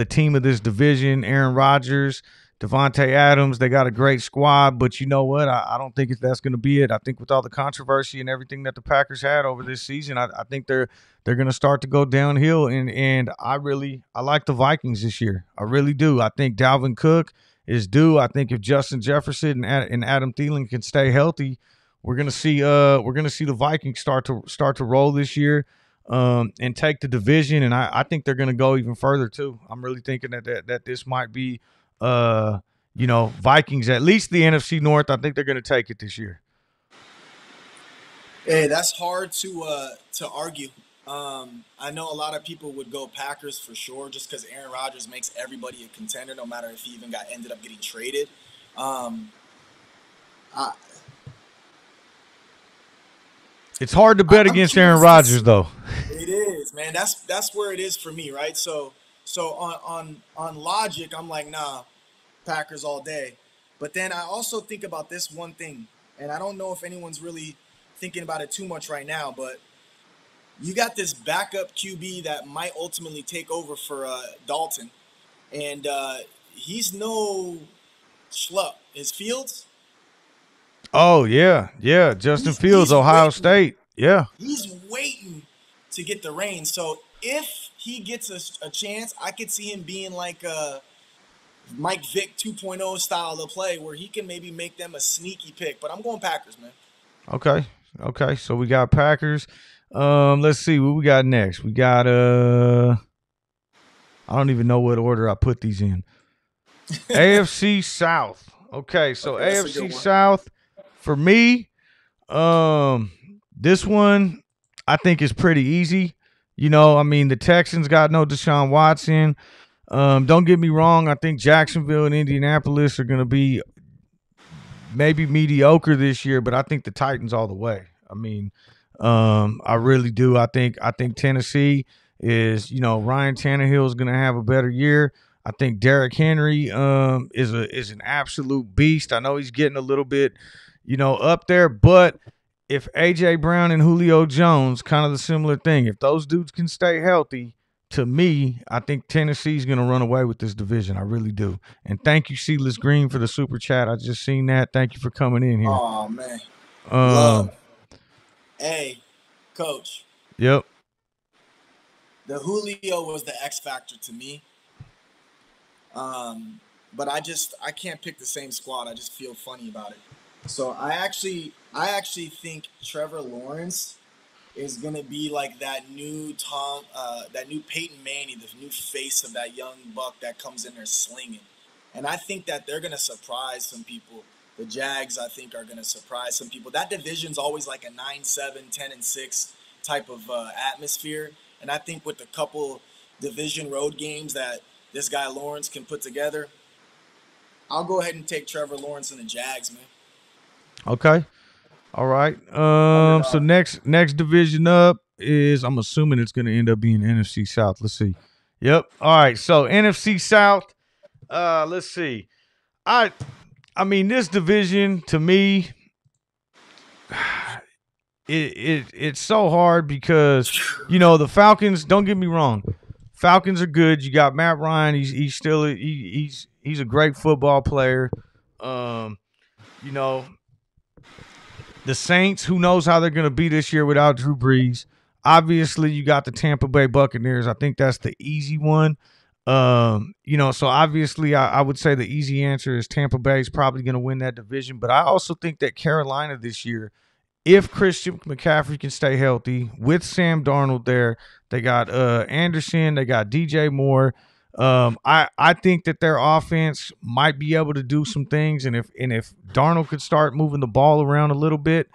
team of this division. Aaron Rodgers, Devontae Adams, they got a great squad, but you know what? I don't think that's going to be it. I think with all the controversy and everything that the Packers had over this season, I think they're going to start to go downhill. And I like the Vikings this year. I really do. I think Dalvin Cook is due. I think if Justin Jefferson and Adam Thielen can stay healthy, we're gonna see the Vikings start to roll this year, and take the division. And I think they're gonna go even further too. I'm really thinking that this might be, Vikings, at least the NFC North. I think they're gonna take it this year. Hey, that's hard to argue. I know a lot of people would go Packers for sure, just because Aaron Rodgers makes everybody a contender, no matter if he even got ended up getting traded. Um, I, It's hard to bet I'm against Aaron curious to Rodgers, see. though. It is, man. That's where it is for me, right? So on logic, I'm like, nah, Packers all day. But then I also think about this one thing, and I don't know if anyone's really thinking about it too much right now, but you got this backup QB that might ultimately take over for Dalton, and he's no schlup. His Fields, Oh yeah, yeah. Justin he's Fields, he's Ohio waiting. State. Yeah. He's waiting to get the reins. So if he gets a chance, I could see him being like a Mike Vick 2.0 style of play where he can maybe make them a sneaky pick. But I'm going Packers, man. Okay. Okay. So we got Packers. Let's see what we got next. We got I don't even know what order I put these in. AFC South. Okay, so Okay, that's a AFC good one. South for me, um, this one I think is pretty easy. I mean the Texans got no Deshaun Watson. Don't get me wrong. I think Jacksonville and Indianapolis are going to be maybe mediocre this year, but I think the Titans all the way. I mean, I really do. I think Tennessee is, Ryan Tannehill is going to have a better year. I think Derrick Henry is an absolute beast. I know he's getting a little bit, up there, but if AJ Brown and Julio Jones, kind of the similar thing, if those dudes can stay healthy, to me, I think Tennessee's going to run away with this division. I really do. And thank you, Seedless Green, for the super chat. I just seen that. Thank you for coming in here. Oh man, Um, love. Hey, coach, yep. the Julio was the X factor to me. Um, but I can't pick the same squad. I just feel funny about it. So I actually think Trevor Lawrence is gonna be like that new Peyton Manning, the new face of that young buck that comes in there slinging. And I think that they're gonna surprise some people. The Jags, I think, are gonna surprise some people. That division's always like a 9-7, 10-6 type of atmosphere. And I think with the couple division road games that this guy Lawrence can put together, I'll go ahead and take Trevor Lawrence and the Jags, man. Okay. All right. So Underdog. next division up is, I'm assuming it's gonna end up being NFC South. Let's see. Yep. All right. So NFC South. Let's see. I I mean, this division to me, it's so hard because the Falcons. Don't get me wrong, Falcons are good. You got Matt Ryan. He's still he's a great football player. Um, you know the Saints. Who knows how they're going to be this year without Drew Brees? Obviously, you got the Tampa Bay Buccaneers. I think that's the easy one. So obviously, I would say the easy answer is Tampa Bay is probably going to win that division. But I also think that Carolina this year, if Christian McCaffrey can stay healthy with Sam Darnold there, they got Anderson, they got DJ Moore. I think that their offense might be able to do some things, and if Darnold could start moving the ball around a little bit,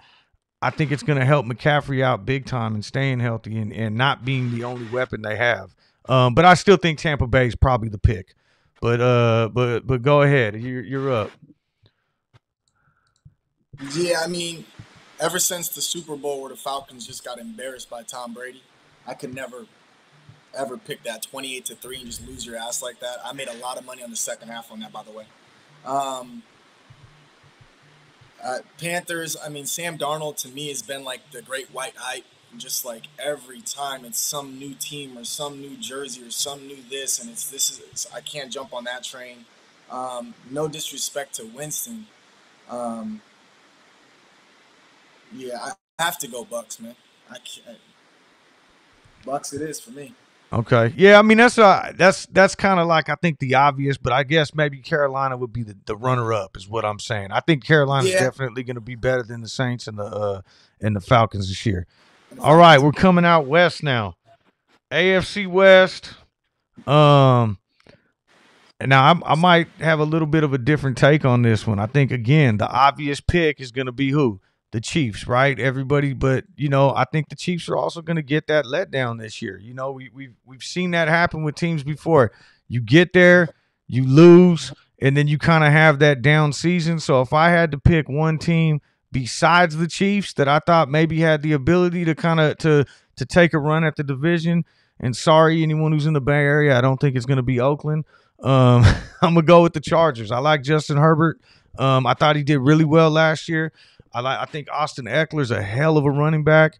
I think it's going to help McCaffrey out big time and staying healthy and not being the only weapon they have. But I still think Tampa Bay is probably the pick. But go ahead, you're up. Yeah, I mean, ever since the Super Bowl where the Falcons just got embarrassed by Tom Brady, I could never ever pick that 28-3 and just lose your ass like that. I made a lot of money on the second half on that, by the way. Um, Panthers, I mean, Sam Darnold to me has been like the great white hype. Just like every time it's some new team or some new jersey or some new this, and I can't jump on that train. No disrespect to Winston. Um, yeah, I have to go Bucks, man. I can't. Bucks it is for me. Okay. Yeah, I mean that's kind of like, I think, the obvious, but I guess maybe Carolina would be the runner up is what I'm saying. I think Carolina's Yeah, definitely going to be better than the Saints and the Falcons this year. and the All right, Falcons. we're coming out west now. AFC West. Um and now I might have a little bit of a different take on this one. I think, again, the obvious pick is going to be who? The Chiefs, right? Everybody, but I think the Chiefs are also going to get that letdown this year. We've seen that happen with teams before. You get there, you lose, and then you kind of have that down season. So if I had to pick one team besides the Chiefs that I thought maybe had the ability to kind of to take a run at the division, and sorry anyone who's in the Bay Area, I don't think it's going to be Oakland. um, I'm gonna go with the Chargers. I like Justin Herbert. I thought he did really well last year. I think Austin Eckler's a hell of a running back.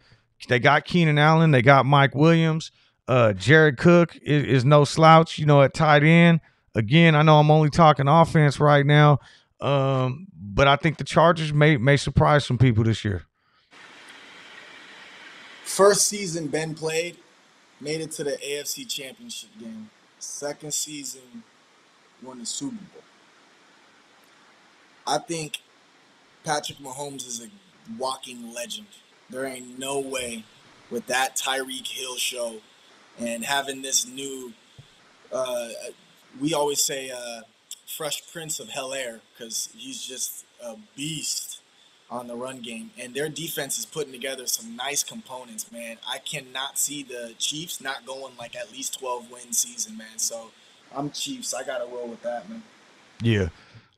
They got Keenan Allen. They got Mike Williams. Jared Cook is no slouch, at tight end. Again, I know I'm only talking offense right now, but I think the Chargers may surprise some people this year. First season Ben played, made it to the AFC Championship game. Second season, won the Super Bowl. I think Patrick Mahomes is a walking legend. There ain't no way with that Tyreek Hill show and having this new, uh, we always say, Fresh Prince of Hell Air because he's just a beast on the run game. And their defense is putting together some nice components, man. I cannot see the Chiefs not going like at least 12 win season, man. So I'm Chiefs. I got to roll with that, man. Yeah.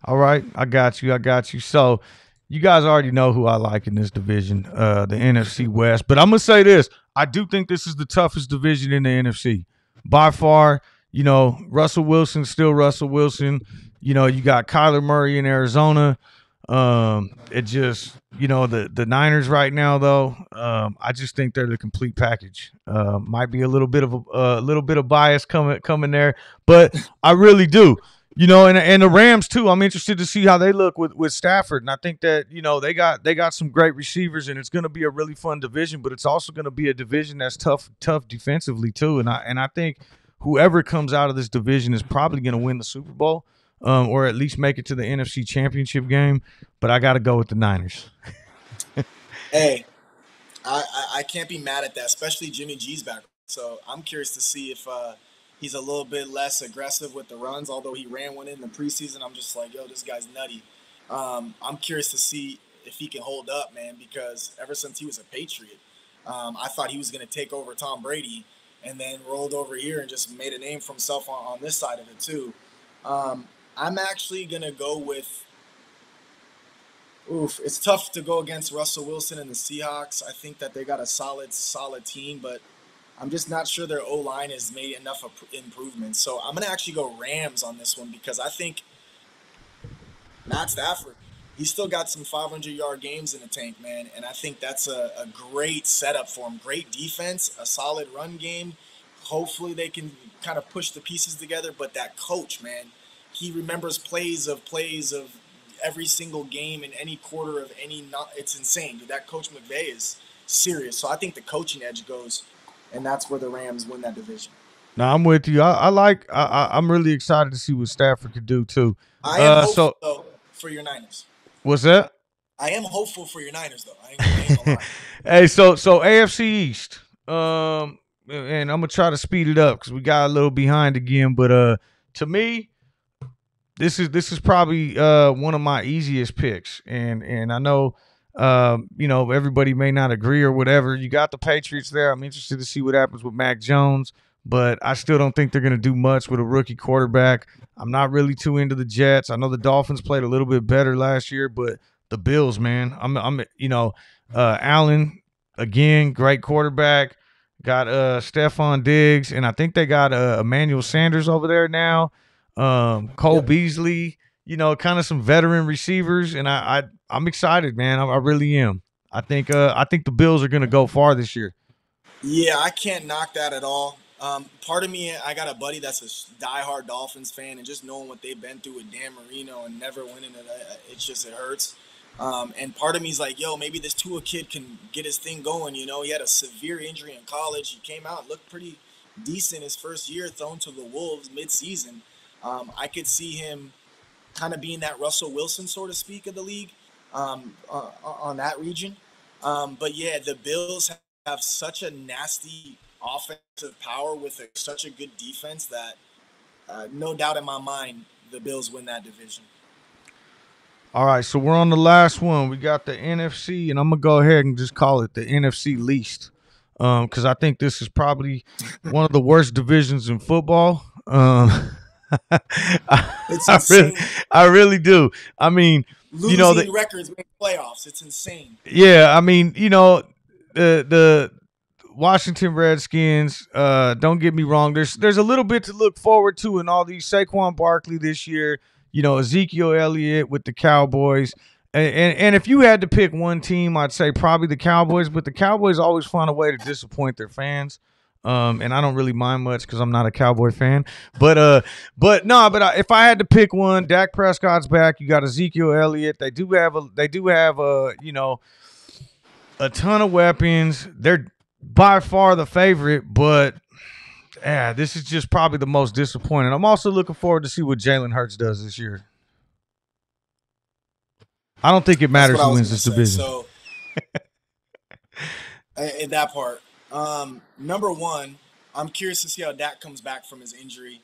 All right. I got you. I got you. So you guys already know who I like in this division, the NFC West. But I'm gonna say this. I do think this is the toughest division in the NFC. By far, Russell Wilson's still Russell Wilson. You got Kyler Murray in Arizona. It just, the Niners right now though. I just think they're the complete package. Might be a little bit of a little bit of bias coming there, but I really do. And the Rams too. I'm interested to see how they look with Stafford, and I think that they got some great receivers, and it's going to be a really fun division. But it's also going to be a division that's tough defensively too. And I think whoever comes out of this division is probably going to win the Super Bowl, or at least make it to the NFC Championship game. But I got to go with the Niners. Hey, I can't be mad at that, especially Jimmy G's back. So I'm curious to see if he's a little bit less aggressive with the runs. Although he ran one in the preseason, I'm just like, yo, this guy's nutty. I'm curious to see if he can hold up, man, because ever since he was a Patriot, I thought he was going to take over Tom Brady, and then rolled over here and just made a name for himself on this side of it too. Um, I'm actually gonna go with. Oof, it's tough to go against Russell Wilson and the Seahawks. I think that they got a solid team, but I'm just not sure their O line has made enough improvements. So I'm gonna actually go Rams on this one because I think Matt Stafford, he's still got some 500-yard games in the tank, man, and I think that's a great setup for him. Great defense, a solid run game. Hopefully they can kind of push the pieces together. But that coach, man, he remembers plays of every single game in any quarter of any. Not, it's insane, dude. That coach McVay is serious. So I think the coaching edge goes, and that's where the Rams win that division. Now I'm with you. I'm really excited to see what Stafford could do too. I am hopeful So though for your Niners. what's that? I am hopeful for your Niners though. I ain't gonna lie. Hey, so AFC East. And I'm gonna try to speed it up because we got a little behind again. But to me, this is probably one of my easiest picks, and I know everybody may not agree or whatever. You got the Patriots there. I'm interested to see what happens with Mac Jones, but I still don't think they're going to do much with a rookie quarterback. I'm not really too into the Jets. I know the Dolphins played a little bit better last year, but the Bills, man, Allen again, great quarterback. Got Stephon Diggs, and I think they got Emmanuel Sanders over there now. Cole Yep. Beasley, kind of some veteran receivers, and I'm excited, man. I really am. I think the Bills are going to go far this year. Yeah, I can't knock that at all. Part of me, I got a buddy that's a diehard Dolphins fan, and just knowing what they've been through with Dan Marino and never winning it, it hurts. And part of me is like, yo, maybe this Tua kid can get his thing going. He had a severe injury in college. He came out and looked pretty decent his first year, thrown to the Wolves mid-season. I could see him kind of being that Russell Wilson, so to speak, of the league on that region. But yeah, the Bills have such a nasty offensive power with such a good defense that no doubt in my mind the Bills win that division. All right, so we're on the last one. We got the NFC, and I'm gonna go ahead and just call it the NFC least, because I think this is probably one of the worst divisions in football. It's I really, insane. I really do. I mean, Losing records make playoffs. It's insane. yeah. I mean, the Washington Redskins. Don't get me wrong. There's a little bit to look forward to in all these. Saquon Barkley this year. Ezekiel Elliott with the Cowboys. And if you had to pick one team, I'd say probably the Cowboys. But the Cowboys always find a way to disappoint their fans. And I don't really mind much because I'm not a Cowboy fan. But no, if I had to pick one, Dak Prescott's back. You got Ezekiel Elliott. They do have a ton of weapons. They're by far the favorite, but yeah, this is just probably the most disappointing. I'm also looking forward to see what Jalen Hurts does this year. I don't think it That's matters what I who was wins gonna this say. division. So in that part, number one, I'm curious to see how Dak comes back from his injury.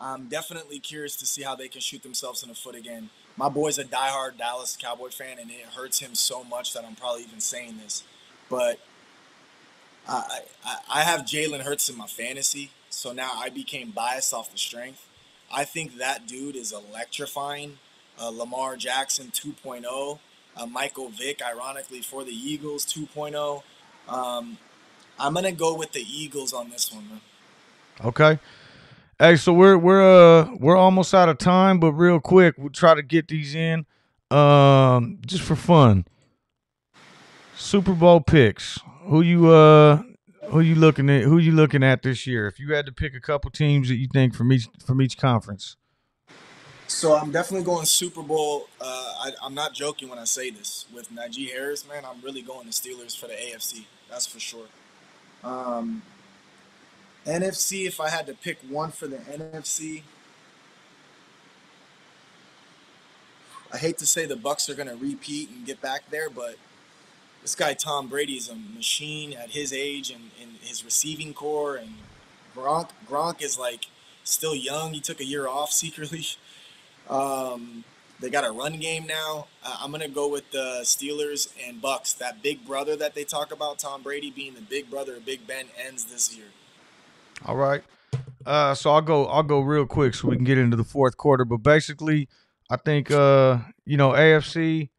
I'm definitely curious to see how they can shoot themselves in the foot again. My boy's a diehard Dallas Cowboy fan, and it hurts him so much that I'm probably even saying this. But I have Jalen Hurts in my fantasy, so now I became biased off the strength. I think that dude is electrifying. Lamar Jackson 2.0, Michael Vick, ironically for the Eagles 2.0. I'm gonna go with the Eagles on this one, man. Okay. Hey, so we're almost out of time, but real quick, we'll try to get these in. Just for fun. Super Bowl picks. Who you looking at this year? If you had to pick a couple teams that you think from each conference. So I'm definitely going Super Bowl. I'm not joking when I say this. With Najee Harris, man, I'm really going the Steelers for the AFC. That's for sure. Um, NFC, if I had to pick one for the NFC, I hate to say the Bucks are going to repeat and get back there, but this guy Tom Brady is a machine at his age and his receiving core, and Gronk is like still young. He took a year off secretly. They got a run game now. I'm gonna go with the Steelers and Bucks. That big brother that they talk about, Tom Brady being the big brother of Big Ben, ends this year. All right. So I'll go real quick so we can get into the fourth quarter. But basically, I think AFC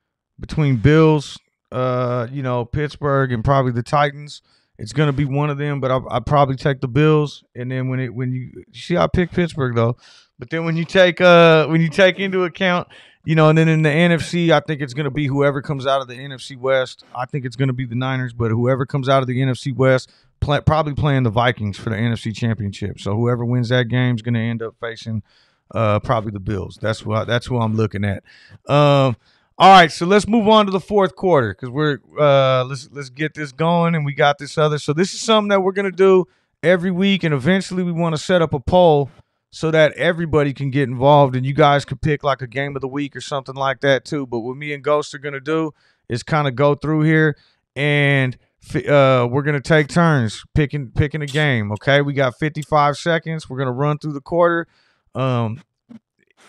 between Bills, Pittsburgh, and probably the Titans. It's gonna be one of them, but I'll probably take the Bills. And then when you see, I pick Pittsburgh though. But then when you take into account, and then in the NFC, I think it's gonna be whoever comes out of the NFC West. I think it's gonna be the Niners, but whoever comes out of the NFC West, probably playing the Vikings for the NFC Championship. So whoever wins that game is going to end up facing probably the Bills. That's who I'm looking at. All right, so let's move on to the fourth quarter because we're let's get this going, and we got this other. So this is something that we're going to do every week, and eventually we want to set up a poll so that everybody can get involved, and you guys could pick like a game of the week or something like that too. But what me and Ghost are going to do is kind of go through here and we're gonna take turns picking a game. Okay, we got 55 seconds. We're gonna run through the quarter.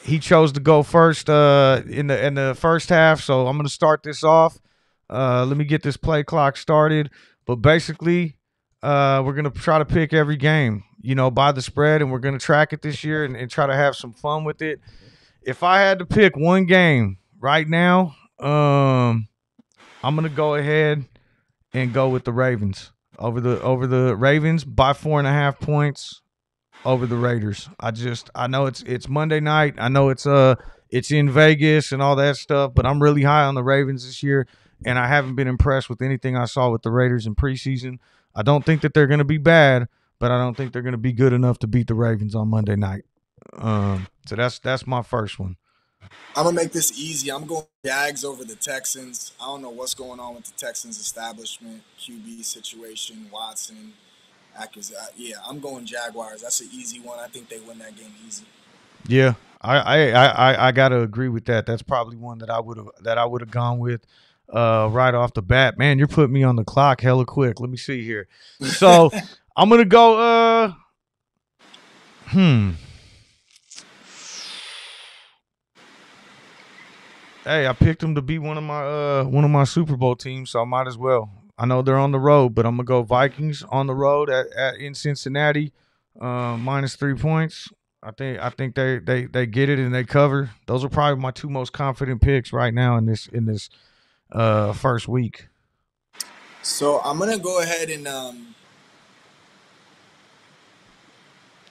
He chose to go first in the first half, so I'm gonna start this off. Let me get this play clock started. But basically, we're gonna try to pick every game, by the spread, and we're gonna track it this year and try to have some fun with it. If I had to pick one game right now, I'm gonna go ahead and go with the Ravens over the Ravens by 4.5 points over the Raiders. I know it's Monday night. I know it's in Vegas and all that stuff, but I'm really high on the Ravens this year, and I haven't been impressed with anything I saw with the Raiders in preseason. I don't think that they're going to be bad, but I don't think they're going to be good enough to beat the Ravens on Monday night. So that's my first one. I'm gonna make this easy. I'm going Jags over the Texans. I don't know what's going on with the Texans establishment, QB situation, Watson, yeah, I'm going Jaguars. That's an easy one. I think they win that game easy. Yeah, I gotta agree with that. That's probably one that I would have gone with right off the bat. Man, you're putting me on the clock hella quick. Let me see here. So I'm gonna go. Hey, I picked them to be one of my Super Bowl teams, so I might as well. I know they're on the road, but I'm gonna go Vikings on the road in Cincinnati, minus 3 points. I think they get it and they cover. Those are probably my two most confident picks right now in this first week. So I'm gonna go ahead and I'm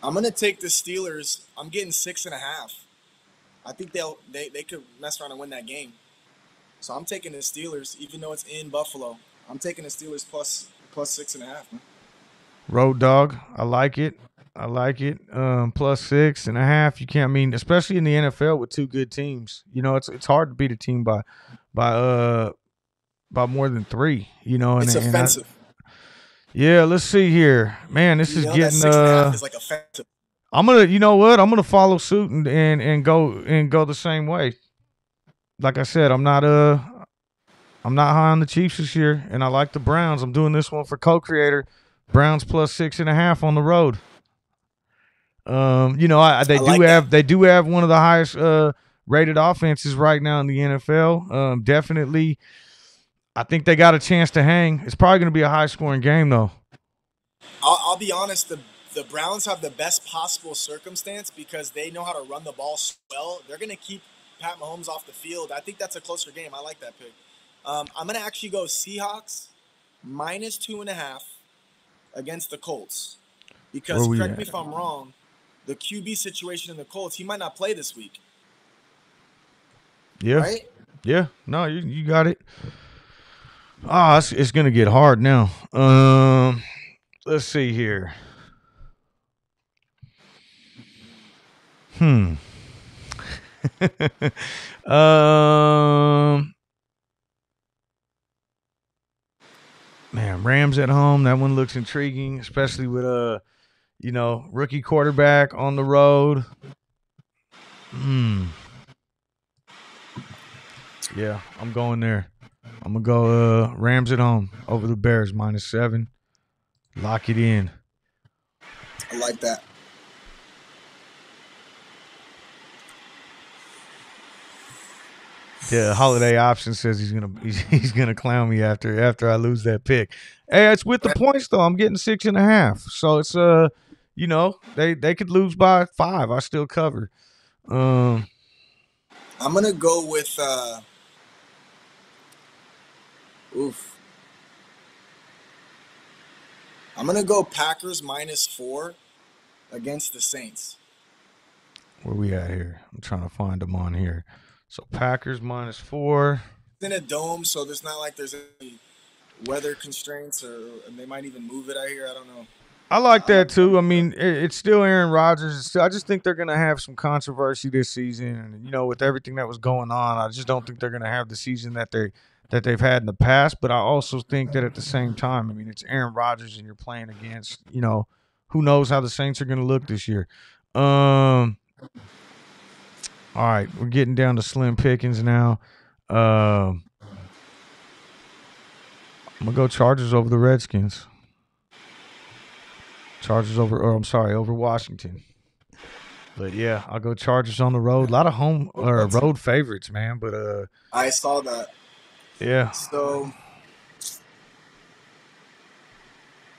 gonna take the Steelers. I'm getting 6.5. I think they could mess around and win that game. So I'm taking the Steelers, even though it's in Buffalo. I'm taking the Steelers plus 6.5. Man. Road dog, I like it. Plus 6.5. You can't especially in the NFL with two good teams. It's hard to beat a team by more than 3. And it's offensive. Yeah, let's see here, man. This is getting 6.5 is like offensive. I'm gonna follow suit and go the same way. Like I said, I'm not high on the Chiefs this year, and I like the Browns. I'm doing this one for co-creator. Browns plus 6.5 on the road. They do have one of the highest rated offenses right now in the NFL. Definitely, I think they got a chance to hang. It's probably going to be a high scoring game though. I'll be honest. The Browns have the best possible circumstance because they know how to run the ball so well. They're going to keep Pat Mahomes off the field. I think that's a closer game. I like that pick. I'm going to actually go Seahawks minus 2.5 against the Colts. Because, correct me if I'm wrong, the QB situation in the Colts, he might not play this week. Yeah. Right? Yeah. No, you got it. It's going to get hard now. Let's see here. Man, Rams at home. That one looks intriguing, especially with rookie quarterback on the road. Yeah, I'm going there. I'm gonna go Rams at home over the Bears minus 7. Lock it in. I like that. Yeah, Holiday Option says he's gonna clown me after I lose that pick. Hey, it's with the points though. I'm getting 6.5, so they could lose by 5. I still cover. I'm gonna go with oof. I'm gonna go Packers -4 against the Saints. Where we at here? I'm trying to find them on here. So Packers -4. It's in a dome, so there's not like there's any weather constraints, or and they might even move it out here. I don't know. I like I'm that gonna go too. I with mean, it's still Aaron Rodgers. I just think they're going to have some controversy this season, and with everything that was going on, I just don't think they're going to have the season that they've had in the past. But I also think that at the same time, I mean, it's Aaron Rodgers, and you're playing against, who knows how the Saints are going to look this year. All right, we're getting down to slim pickings now. I'm gonna go Chargers over the Redskins. Over Washington. But yeah, I'll go Chargers on the road. A lot of home or road favorites, man. But I saw that. yeah. So,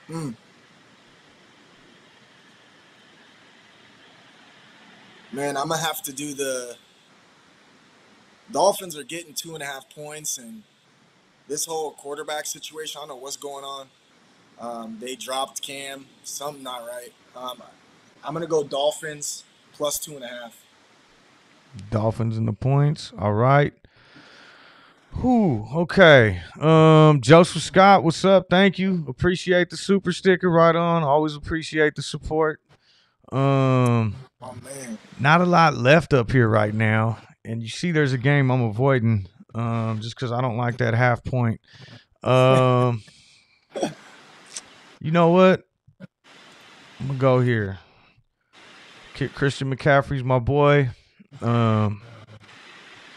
man, I'm gonna have to do the Dolphins are getting 2.5 points, and this whole quarterback situation, I don't know what's going on. They dropped Cam, something not right. I'm gonna go Dolphins +2.5. Dolphins in the points. All right. Whew, okay. Joseph Scott, what's up? Thank you. Appreciate the super sticker right on. Always appreciate the support. Oh man. Not a lot left up here right now. And you see there's a game I'm avoiding just because I don't like that half point. You know what? I'm going to go here. Christian McCaffrey's my boy.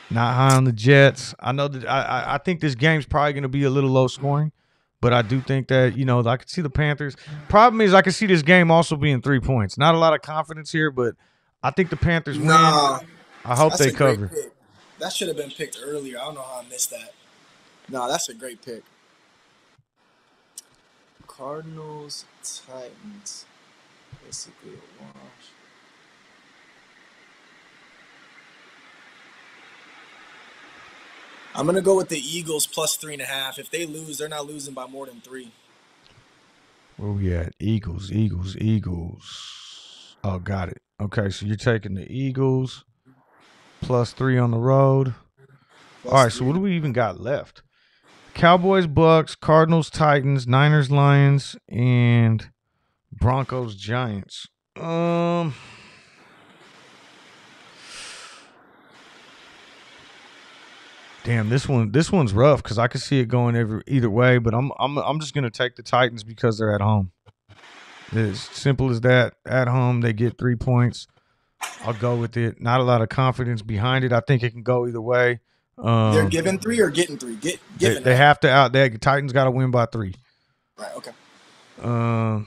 Not high on the Jets. I know that I think this game's probably going to be a little low scoring, but I do think that, I could see the Panthers. Problem is I can see this game also being 3 points. Not a lot of confidence here, but I think the Panthers win. I hope they cover. That should have been picked earlier. I don't know how I missed that. No, that's a great pick. Cardinals, Titans. Basically a wash. I'm going to go with the Eagles +3.5. If they lose, they're not losing by more than 3. Where we at? Eagles. Oh, got it. Okay, so you're taking the Eagles +3 on the road. All right, so what do we even got left? Cowboys, Bucks, Cardinals, Titans, Niners, Lions, and Broncos, Giants. Damn, this one's rough because I can see it going either way, but I'm just gonna take the Titans because they're at home. It's simple as that. At home, they get 3 points. I'll go with it. Not a lot of confidence behind it. I think it can go either way. They're giving 3 or getting 3? They have to out. The Titans got to win by 3. Right. Okay. All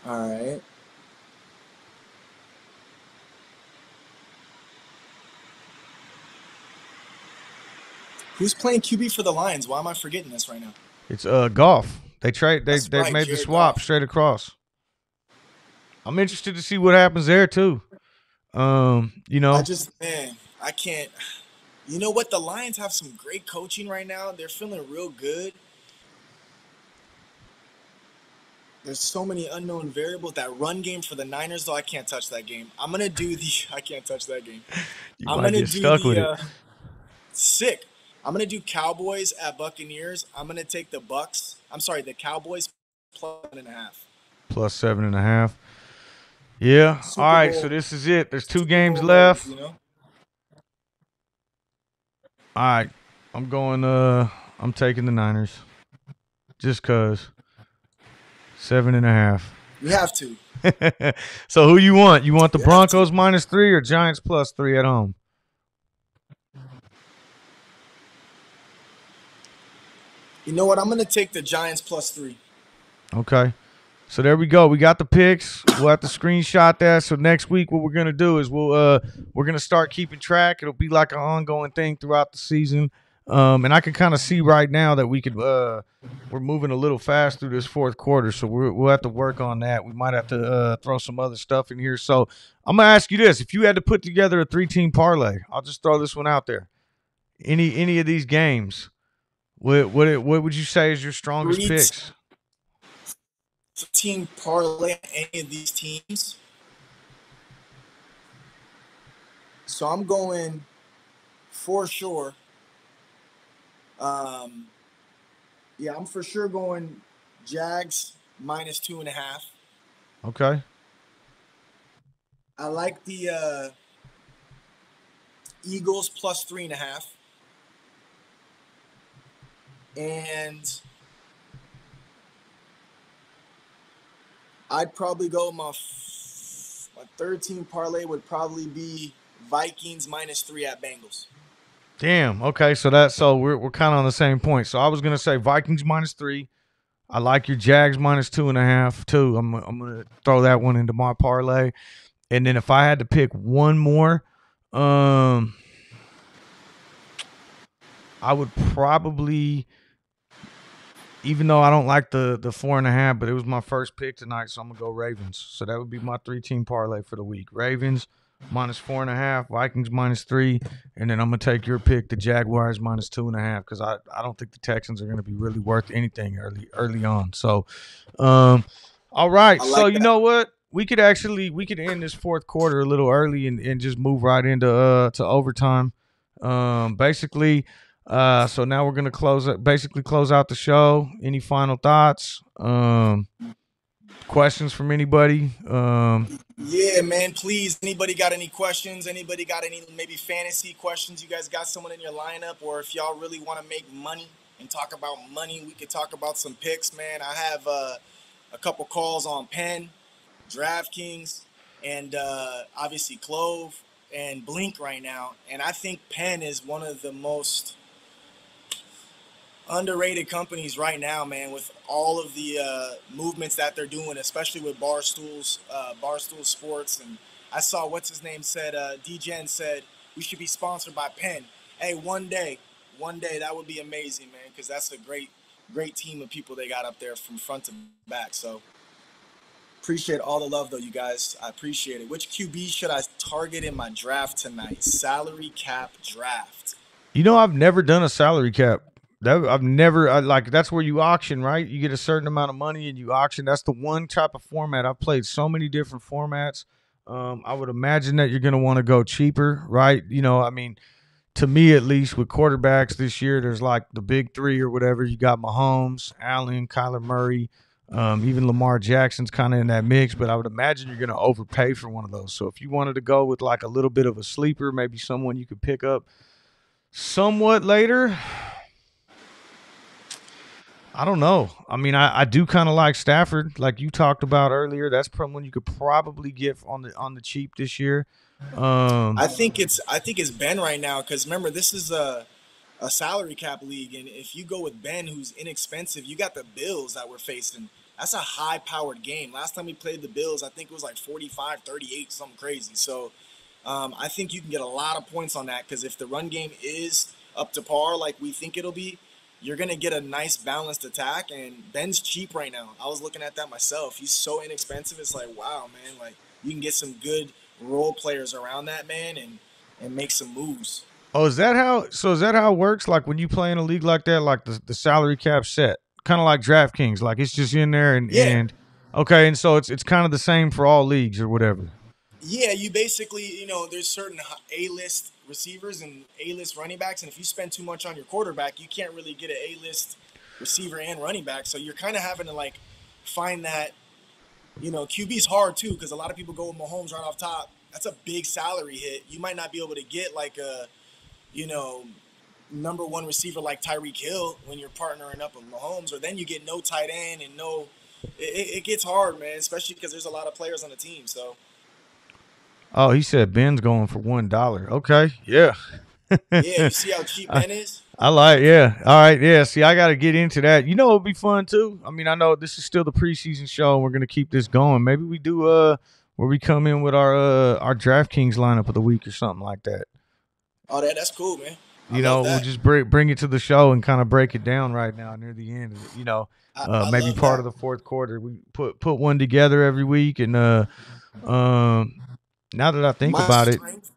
right. Who's playing QB for the Lions? Why am I forgetting this right now? It's Goff. They made the swap Goff. straight across. I'm interested to see what happens there too. I can't. You know what? The Lions have some great coaching right now. They're feeling real good. There's so many unknown variables. That run game for the Niners, though, I can't touch that game. I can't touch that game. I'm gonna get stuck with it. Sick. I'm gonna do Cowboys at Buccaneers. I'm gonna take the Cowboys +7.5. +7.5. Yeah. All right. So this is it. There's 2 games left. All right. I'm going. I'm taking the Niners. Just cause. 7.5. You have to. So who you want? You want the Broncos -3 or Giants +3 at home? You know what? I'm going to take the Giants +3. Okay. So there we go. We got the picks. We'll have to screenshot that. So next week, what we're gonna do is we're gonna start keeping track. It'll be like an ongoing thing throughout the season. And I can kind of see right now that we're moving a little fast through this fourth quarter, so we'll have to work on that. We might have to throw some other stuff in here. So I'm gonna ask you this: if you had to put together a 3-team parlay, I'll just throw this one out there. Any of these games, what would you say is your strongest Three picks? team parlay any of these teams. So I'm going for sure. Um, yeah, I'm for sure going Jags -2.5. Okay. I like the Eagles +3.5, and I'd probably go my third team parlay would probably be Vikings -3 at Bengals. Damn. Okay. So we're kind of on the same point. So I was gonna say Vikings -3. I like your Jags -2.5 too. I'm gonna throw that one into my parlay. And then if I had to pick one more, I would probably, even though I don't like the 4.5, but it was my first pick tonight, so I'm gonna go Ravens. So that would be my 3-team parlay for the week. Ravens -4.5, Vikings -3, and then I'm gonna take your pick, the Jaguars -2.5, because I don't think the Texans are gonna be really worth anything early on. So, all right. I So like you that. know what? We could end this fourth quarter a little early and just move right into to overtime. Basically, so now we're gonna close out the show. Any final thoughts? Questions from anybody? Yeah, man, please. Anybody got any questions? Anybody got any maybe fantasy questions? You guys got someone in your lineup? Or if y'all really want to make money and talk about money, we could talk about some picks, man. I have a couple calls on Penn, DraftKings, and obviously Clove and Blink right now. And I think Penn is one of the most underrated companies right now, man, with all of the movements that they're doing, especially with Barstool Sports. And I saw what's his name said, DGen said we should be sponsored by Penn. Hey, one day that would be amazing, man, because that's a great team of people they got up there from front to back. So appreciate all the love, though, you guys. I appreciate it. Which QB should I target in my draft tonight? Salary cap draft. You know, I've never done a salary cap. I've never like that's where you auction, right? You get a certain amount of money and you auction. That's the one type of format. I've played so many different formats. I would imagine that you're going to want to go cheaper, right? You know, I mean, to me at least, with quarterbacks this year, there's like the big three or whatever. You got Mahomes, Allen, Kyler Murray, even Lamar Jackson's kind of in that mix. But I would imagine you're going to overpay for one of those. So if you wanted to go with like a little bit of a sleeper, maybe someone you could pick up somewhat later, I don't know. I mean, I do kind of like Stafford, like you talked about earlier. That's probably one you could probably get on the cheap this year. I think it's Ben right now because remember this is a salary cap league, and if you go with Ben, who's inexpensive, you got the Bills that we're facing. That's a high-powered game. Last time we played the Bills, I think it was like 45-38, something crazy. So I think you can get a lot of points on that because if the run game is up to par like we think it'll be, you're going to get a nice balanced attack, and Ben's cheap right now. I was looking at that myself. He's so inexpensive. It's like, wow, man, like you can get some good role players around that man and make some moves. Oh, is that how? So is that how it works? Like when you play in a league like that, like the salary cap set, kind of like DraftKings, like it's just in there Yeah, and okay, and so it's kind of the same for all leagues or whatever. yeah, you basically, there's certain A-list receivers and A-list running backs, and if you spend too much on your quarterback, you can't really get an A-list receiver and running back. So you're kind of having to like find that. QB's hard too because a lot of people go with Mahomes right off top. That's a big salary hit. You might not be able to get like a, you know, number one receiver like Tyreek Hill when you're partnering up with Mahomes, or then you get no tight end and no. It gets hard, man, especially because there's a lot of players on the team. So Oh, he said Ben's going for $1. Okay, yeah. yeah, you see how cheap I, Ben is. I like, yeah. All right, yeah. See, I got to get into that. You know, it'll be fun too. I mean, I know this is still the preseason show, and we're gonna keep this going. Maybe we do where we come in with our DraftKings lineup of the week or something like that. Oh, that's cool, man. I love We'll that. just bring it to the show and kind of break it down right now near the end. I Maybe love part of that. the fourth quarter. We put one together every week, and um, now that I think My about it, strength,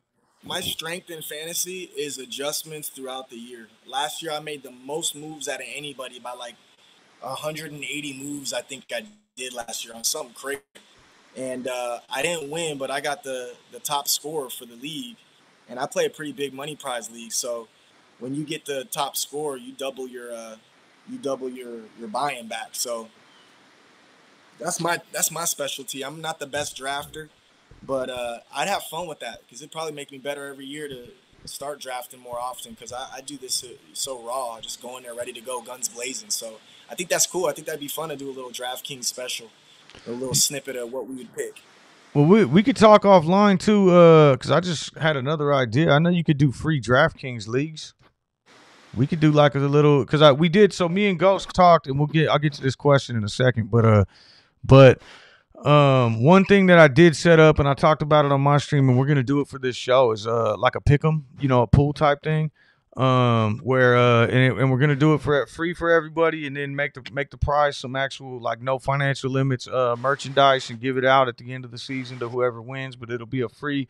my strength in fantasy is adjustments throughout the year. Last year, I made the most moves out of anybody by like 180 moves. I think I did last year on something crazy, and I didn't win, but I got the top score for the league, and I play a pretty big money prize league. So when you get the top score, you double your buy-in back. So that's my specialty. I'm not the best drafter, but I'd have fun with that because it'd probably make me better every year to start drafting more often because I do this so raw, just going there ready to go, guns blazing. So I think that's cool. I think that'd be fun to do a little DraftKings special, a little snippet of what we would pick. well, we could talk offline too, because I just had another idea. I know you could do free DraftKings leagues. We could do like a little because I we did. So me and Ghost talked, and I'll get to this question in a second, but one thing that I did set up, and I talked about it on my stream, and we're gonna do it for this show, is like a pick'em, a pool type thing, where and we're gonna do it for free for everybody, and then make the prize some actual like no financial limits merchandise, and give it out at the end of the season to whoever wins. But it'll be a free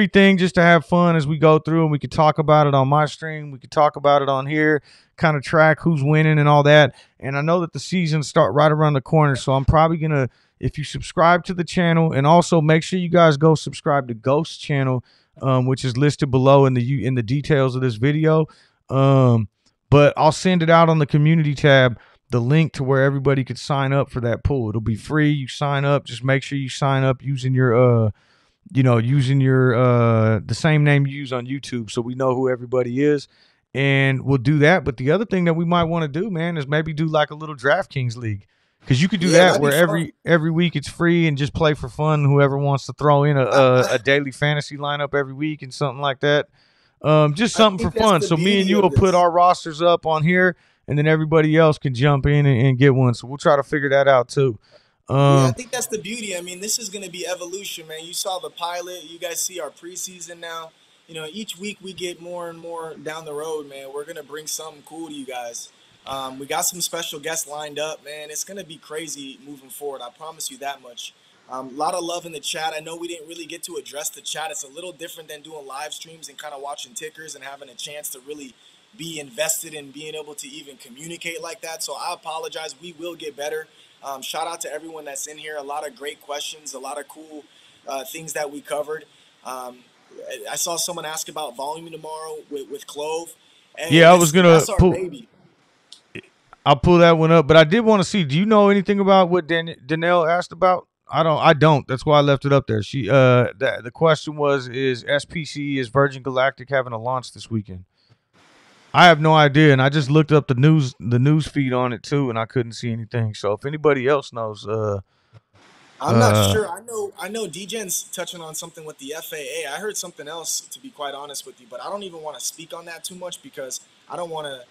thing just to have fun as we go through, and we could talk about it on my stream, we could talk about it on here, kind of track who's winning and all that. And I know that the seasons start right around the corner, so I'm probably gonna, if you subscribe to the channel, and also make sure you guys go subscribe to Ghost's channel, which is listed below in the details of this video. Um, but I'll send it out on the community tab, the link to where everybody could sign up for that pool. It'll be free. You sign up. Just make sure you sign up using your the same name you use on YouTube, so we know who everybody is. And we'll do that. But the other thing that we might want to do, man, is maybe do like a little DraftKings league, because you could do Yeah, that that'd be where fun. every week it's free and just play for fun. Whoever wants to throw in I, a I daily fantasy lineup every week and something like that, just I something for think that's fun. the So me and beauty you of will put this. our rosters up on here, and then everybody else can jump in and get one. So we'll try to figure that out too. Yeah, I Um, think that's the beauty. I mean, this is going to be evolution, man. You saw the pilot. You guys see our preseason now. Each week we get more and more down the road, man. We're going to bring something cool to you guys. We got some special guests lined up, man. It's going to be crazy moving forward. I promise you that much. A lot of love in the chat. I know we didn't really get to address the chat. It's a little different than doing live streams and kind of watching tickers and having a chance to really be invested in being able to even communicate like that. So I apologize. We will get better. Shout out to everyone that's in here. A lot of great questions, a lot of cool things that we covered. Um, I saw someone ask about volume tomorrow with Clove. Hey, yeah, I was listen, gonna that's our pull. baby. I'll pull that one up, but I did want to see. Do you know anything about what Danelle asked about? I don't. I don't. That's why I left it up there. The question was, is SPC, is Virgin Galactic having a launch this weekend? I have no idea, and I just looked up the news feed on it too, and I couldn't see anything. So if anybody else knows, I'm not uh, sure. I know DGen's touching on something with the FAA. I heard something else, to be quite honest with you, but I don't even want to speak on that too much because I don't want to,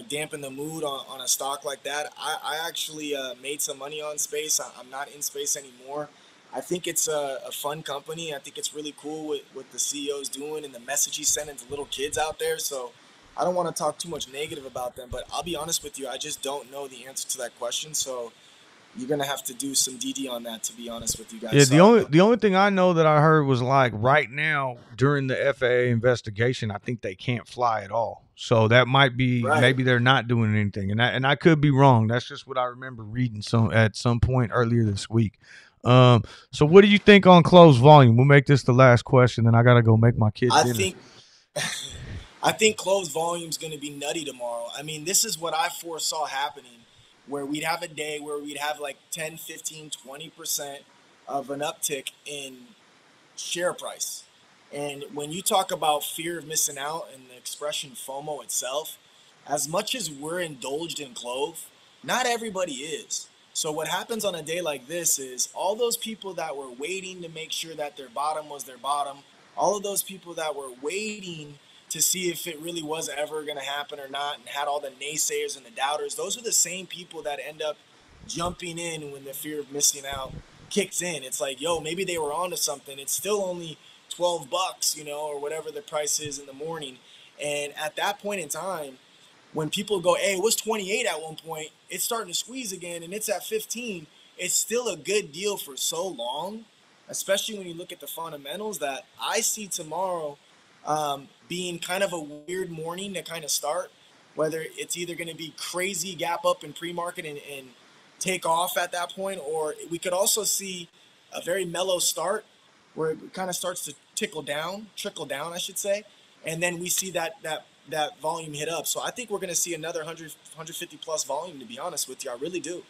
dampen the mood on a stock like that. I actually made some money on space. I'm not in space anymore. I think it's a fun company. I think it's really cool what the CEO's doing and the message he's sending to little kids out there. So I don't want to talk too much negative about them, but I'll be honest with you. I just don't know the answer to that question. So you're gonna have to do some DD on that, to be honest with you guys. yeah, the Sorry, only bro. the only thing I know that I heard was like right now during the FAA investigation, I think they can't fly at all. So that might be, Right. maybe they're not doing anything, and I could be wrong. That's just what I remember reading at some point earlier this week. Um, so what do you think on closed volume? We'll make this the last question, then I gotta go make my kid I dinner. think I think closed volume's going to be nutty tomorrow. I mean, this is what I foresaw happening, where we'd have a day where we'd have like 10, 15, 20% of an uptick in share price. And when you talk about fear of missing out and the expression FOMO itself, as much as we're indulged in Clove, not everybody is. So what happens on a day like this is all those people that were waiting to make sure that their bottom was their bottom, all of those people that were waiting to see if it really was ever going to happen or not and had all the naysayers and the doubters, those are the same people that end up jumping in when the fear of missing out kicks in. It's like, yo, maybe they were onto something. It's still only $12, or whatever the price is in the morning. And at that point in time, when people go, hey, it was 28 at one point, it's starting to squeeze again and it's at 15, it's still a good deal for so long, especially when you look at the fundamentals, that I see tomorrow being kind of a weird morning to kind of start, whether it's either going to be crazy gap up in pre-market and take off at that point, or we could also see a very mellow start where it kind of starts to trickle down, I should say, and then we see that volume hit up. So I think we're going to see another 150 plus volume. To be honest with you, I really do.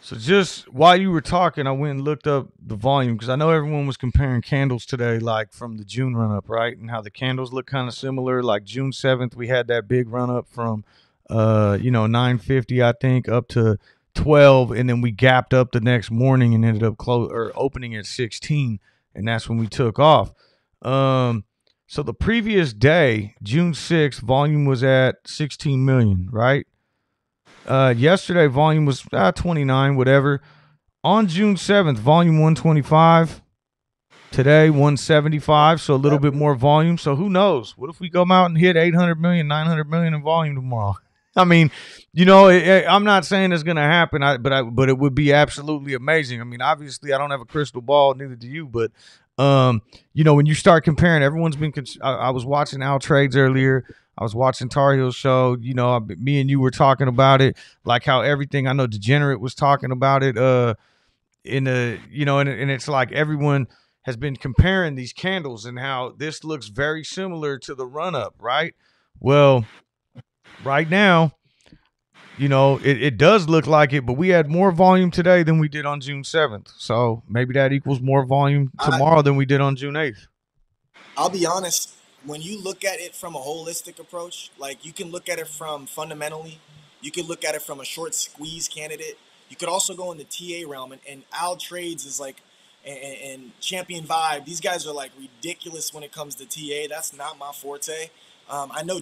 So just while you were talking, I went and looked up the volume because I know everyone was comparing candles today, like from the June run up, right? And how the candles look kind of similar. Like June 7th, we had that big run up from, 950, I think, up to 12, and then we gapped up the next morning and ended up opening at 16, and that's when we took off. So the previous day, June 6th, volume was at 16 million, right? Yesterday, volume was 29, whatever. On June 7th, volume 125. Today, 175, so a little bit more volume. So who knows? What if we come out and hit 800 million, 900 million in volume tomorrow? I mean, I'm not saying it's going to happen, but it would be absolutely amazing. I mean, obviously, I don't have a crystal ball, neither do you, but when you start comparing, everyone's been. I was watching Al Trades earlier. I was watching Tar Heel show. Me and you were talking about it, like how everything. I know Degenerate was talking about it. In a and it's like everyone has been comparing these candles and how this looks very similar to the run up, right? Well, right now, it does look like it, but we had more volume today than we did on June 7th. So maybe that equals more volume I tomorrow than we did on June 8th. I'll be honest, when you look at it from a holistic approach, like you can look at it from fundamentally, you could look at it from a short squeeze candidate. You could also go in the TA realm, and Al Trades is like, and Champion Vibe. These guys are like ridiculous when it comes to TA. That's not my forte. I know,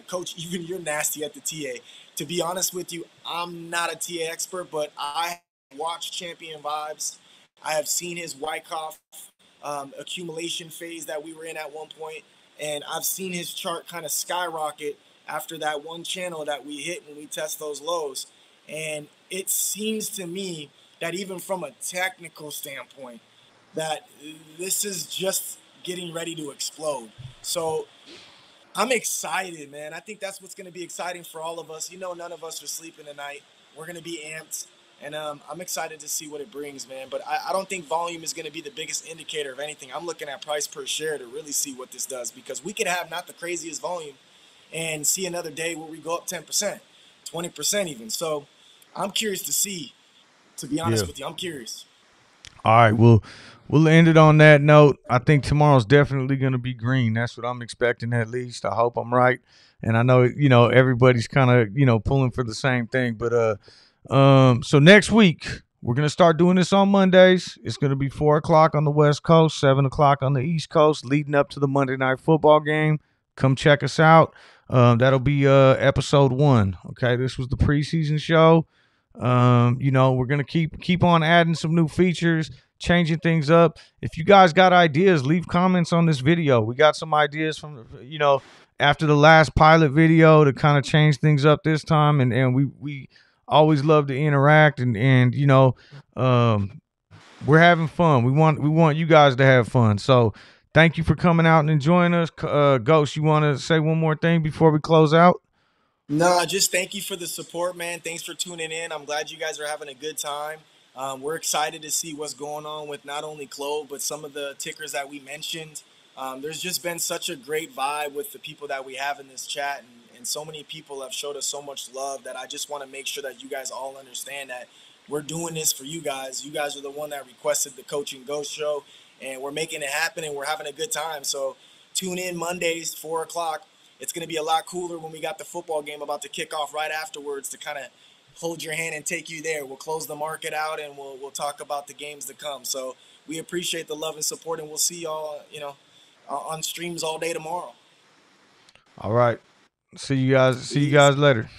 Coach, even you're nasty at the TA. To be honest with you, I'm not a TA expert, but I watched Champion Vibes. I have seen his Wyckoff accumulation phase that we were in at one point, and I've seen his chart kind of skyrocket after that one channel that we hit when we test those lows. And it seems to me that even from a technical standpoint, that this is just getting ready to explode. So I'm excited, man. I think that's what's going to be exciting for all of us. None of us are sleeping tonight. We're going to be amped. And I'm excited to see what it brings, man. But I don't think volume is going to be the biggest indicator of anything. I'm looking at price per share to really see what this does, because we could have not the craziest volume and see another day where we go up 10%, 20% even. So I'm curious to see, to be Yeah. honest with you. I'm curious. All right. Well, we'll end it on that note. I think tomorrow's definitely going to be green. That's what I'm expecting, at least. I hope I'm right. And I know, everybody's kind of, pulling for the same thing. But so next week, we're going to start doing this on Mondays. It's going to be 4 o'clock on the West Coast, 7 o'clock on the East Coast, leading up to the Monday Night Football game. Come check us out. That'll be episode 1. Okay. This was the preseason show. We're gonna keep on adding some new features, changing things up. If you guys got ideas, leave comments on this video. We got some ideas from after the last pilot video to kind of change things up this time, and we always love to interact and we're having fun. We want you guys to have fun. So thank you for coming out and enjoying us. Ghost, you want to say one more thing before we close out? No, just thank you for the support, man. Thanks for tuning in. I'm glad you guys are having a good time. We're excited to see what's going on with not only Clove, but some of the tickers that we mentioned. There's just been such a great vibe with the people that we have in this chat, and so many people have showed us so much love that I just want to make sure that you guys all understand that we're doing this for you guys. You guys are the one that requested the Coaching Ghost show, and we're making it happen, and we're having a good time. So tune in Mondays, 4 o'clock. It's going to be a lot cooler when we got the football game about to kick off right afterwards to kind of hold your hand and take you there. We'll close the market out, and we'll talk about the games to come. So we appreciate the love and support, and we'll see y'all, on streams all day tomorrow. All right. See you guys. See you Peace. guys later.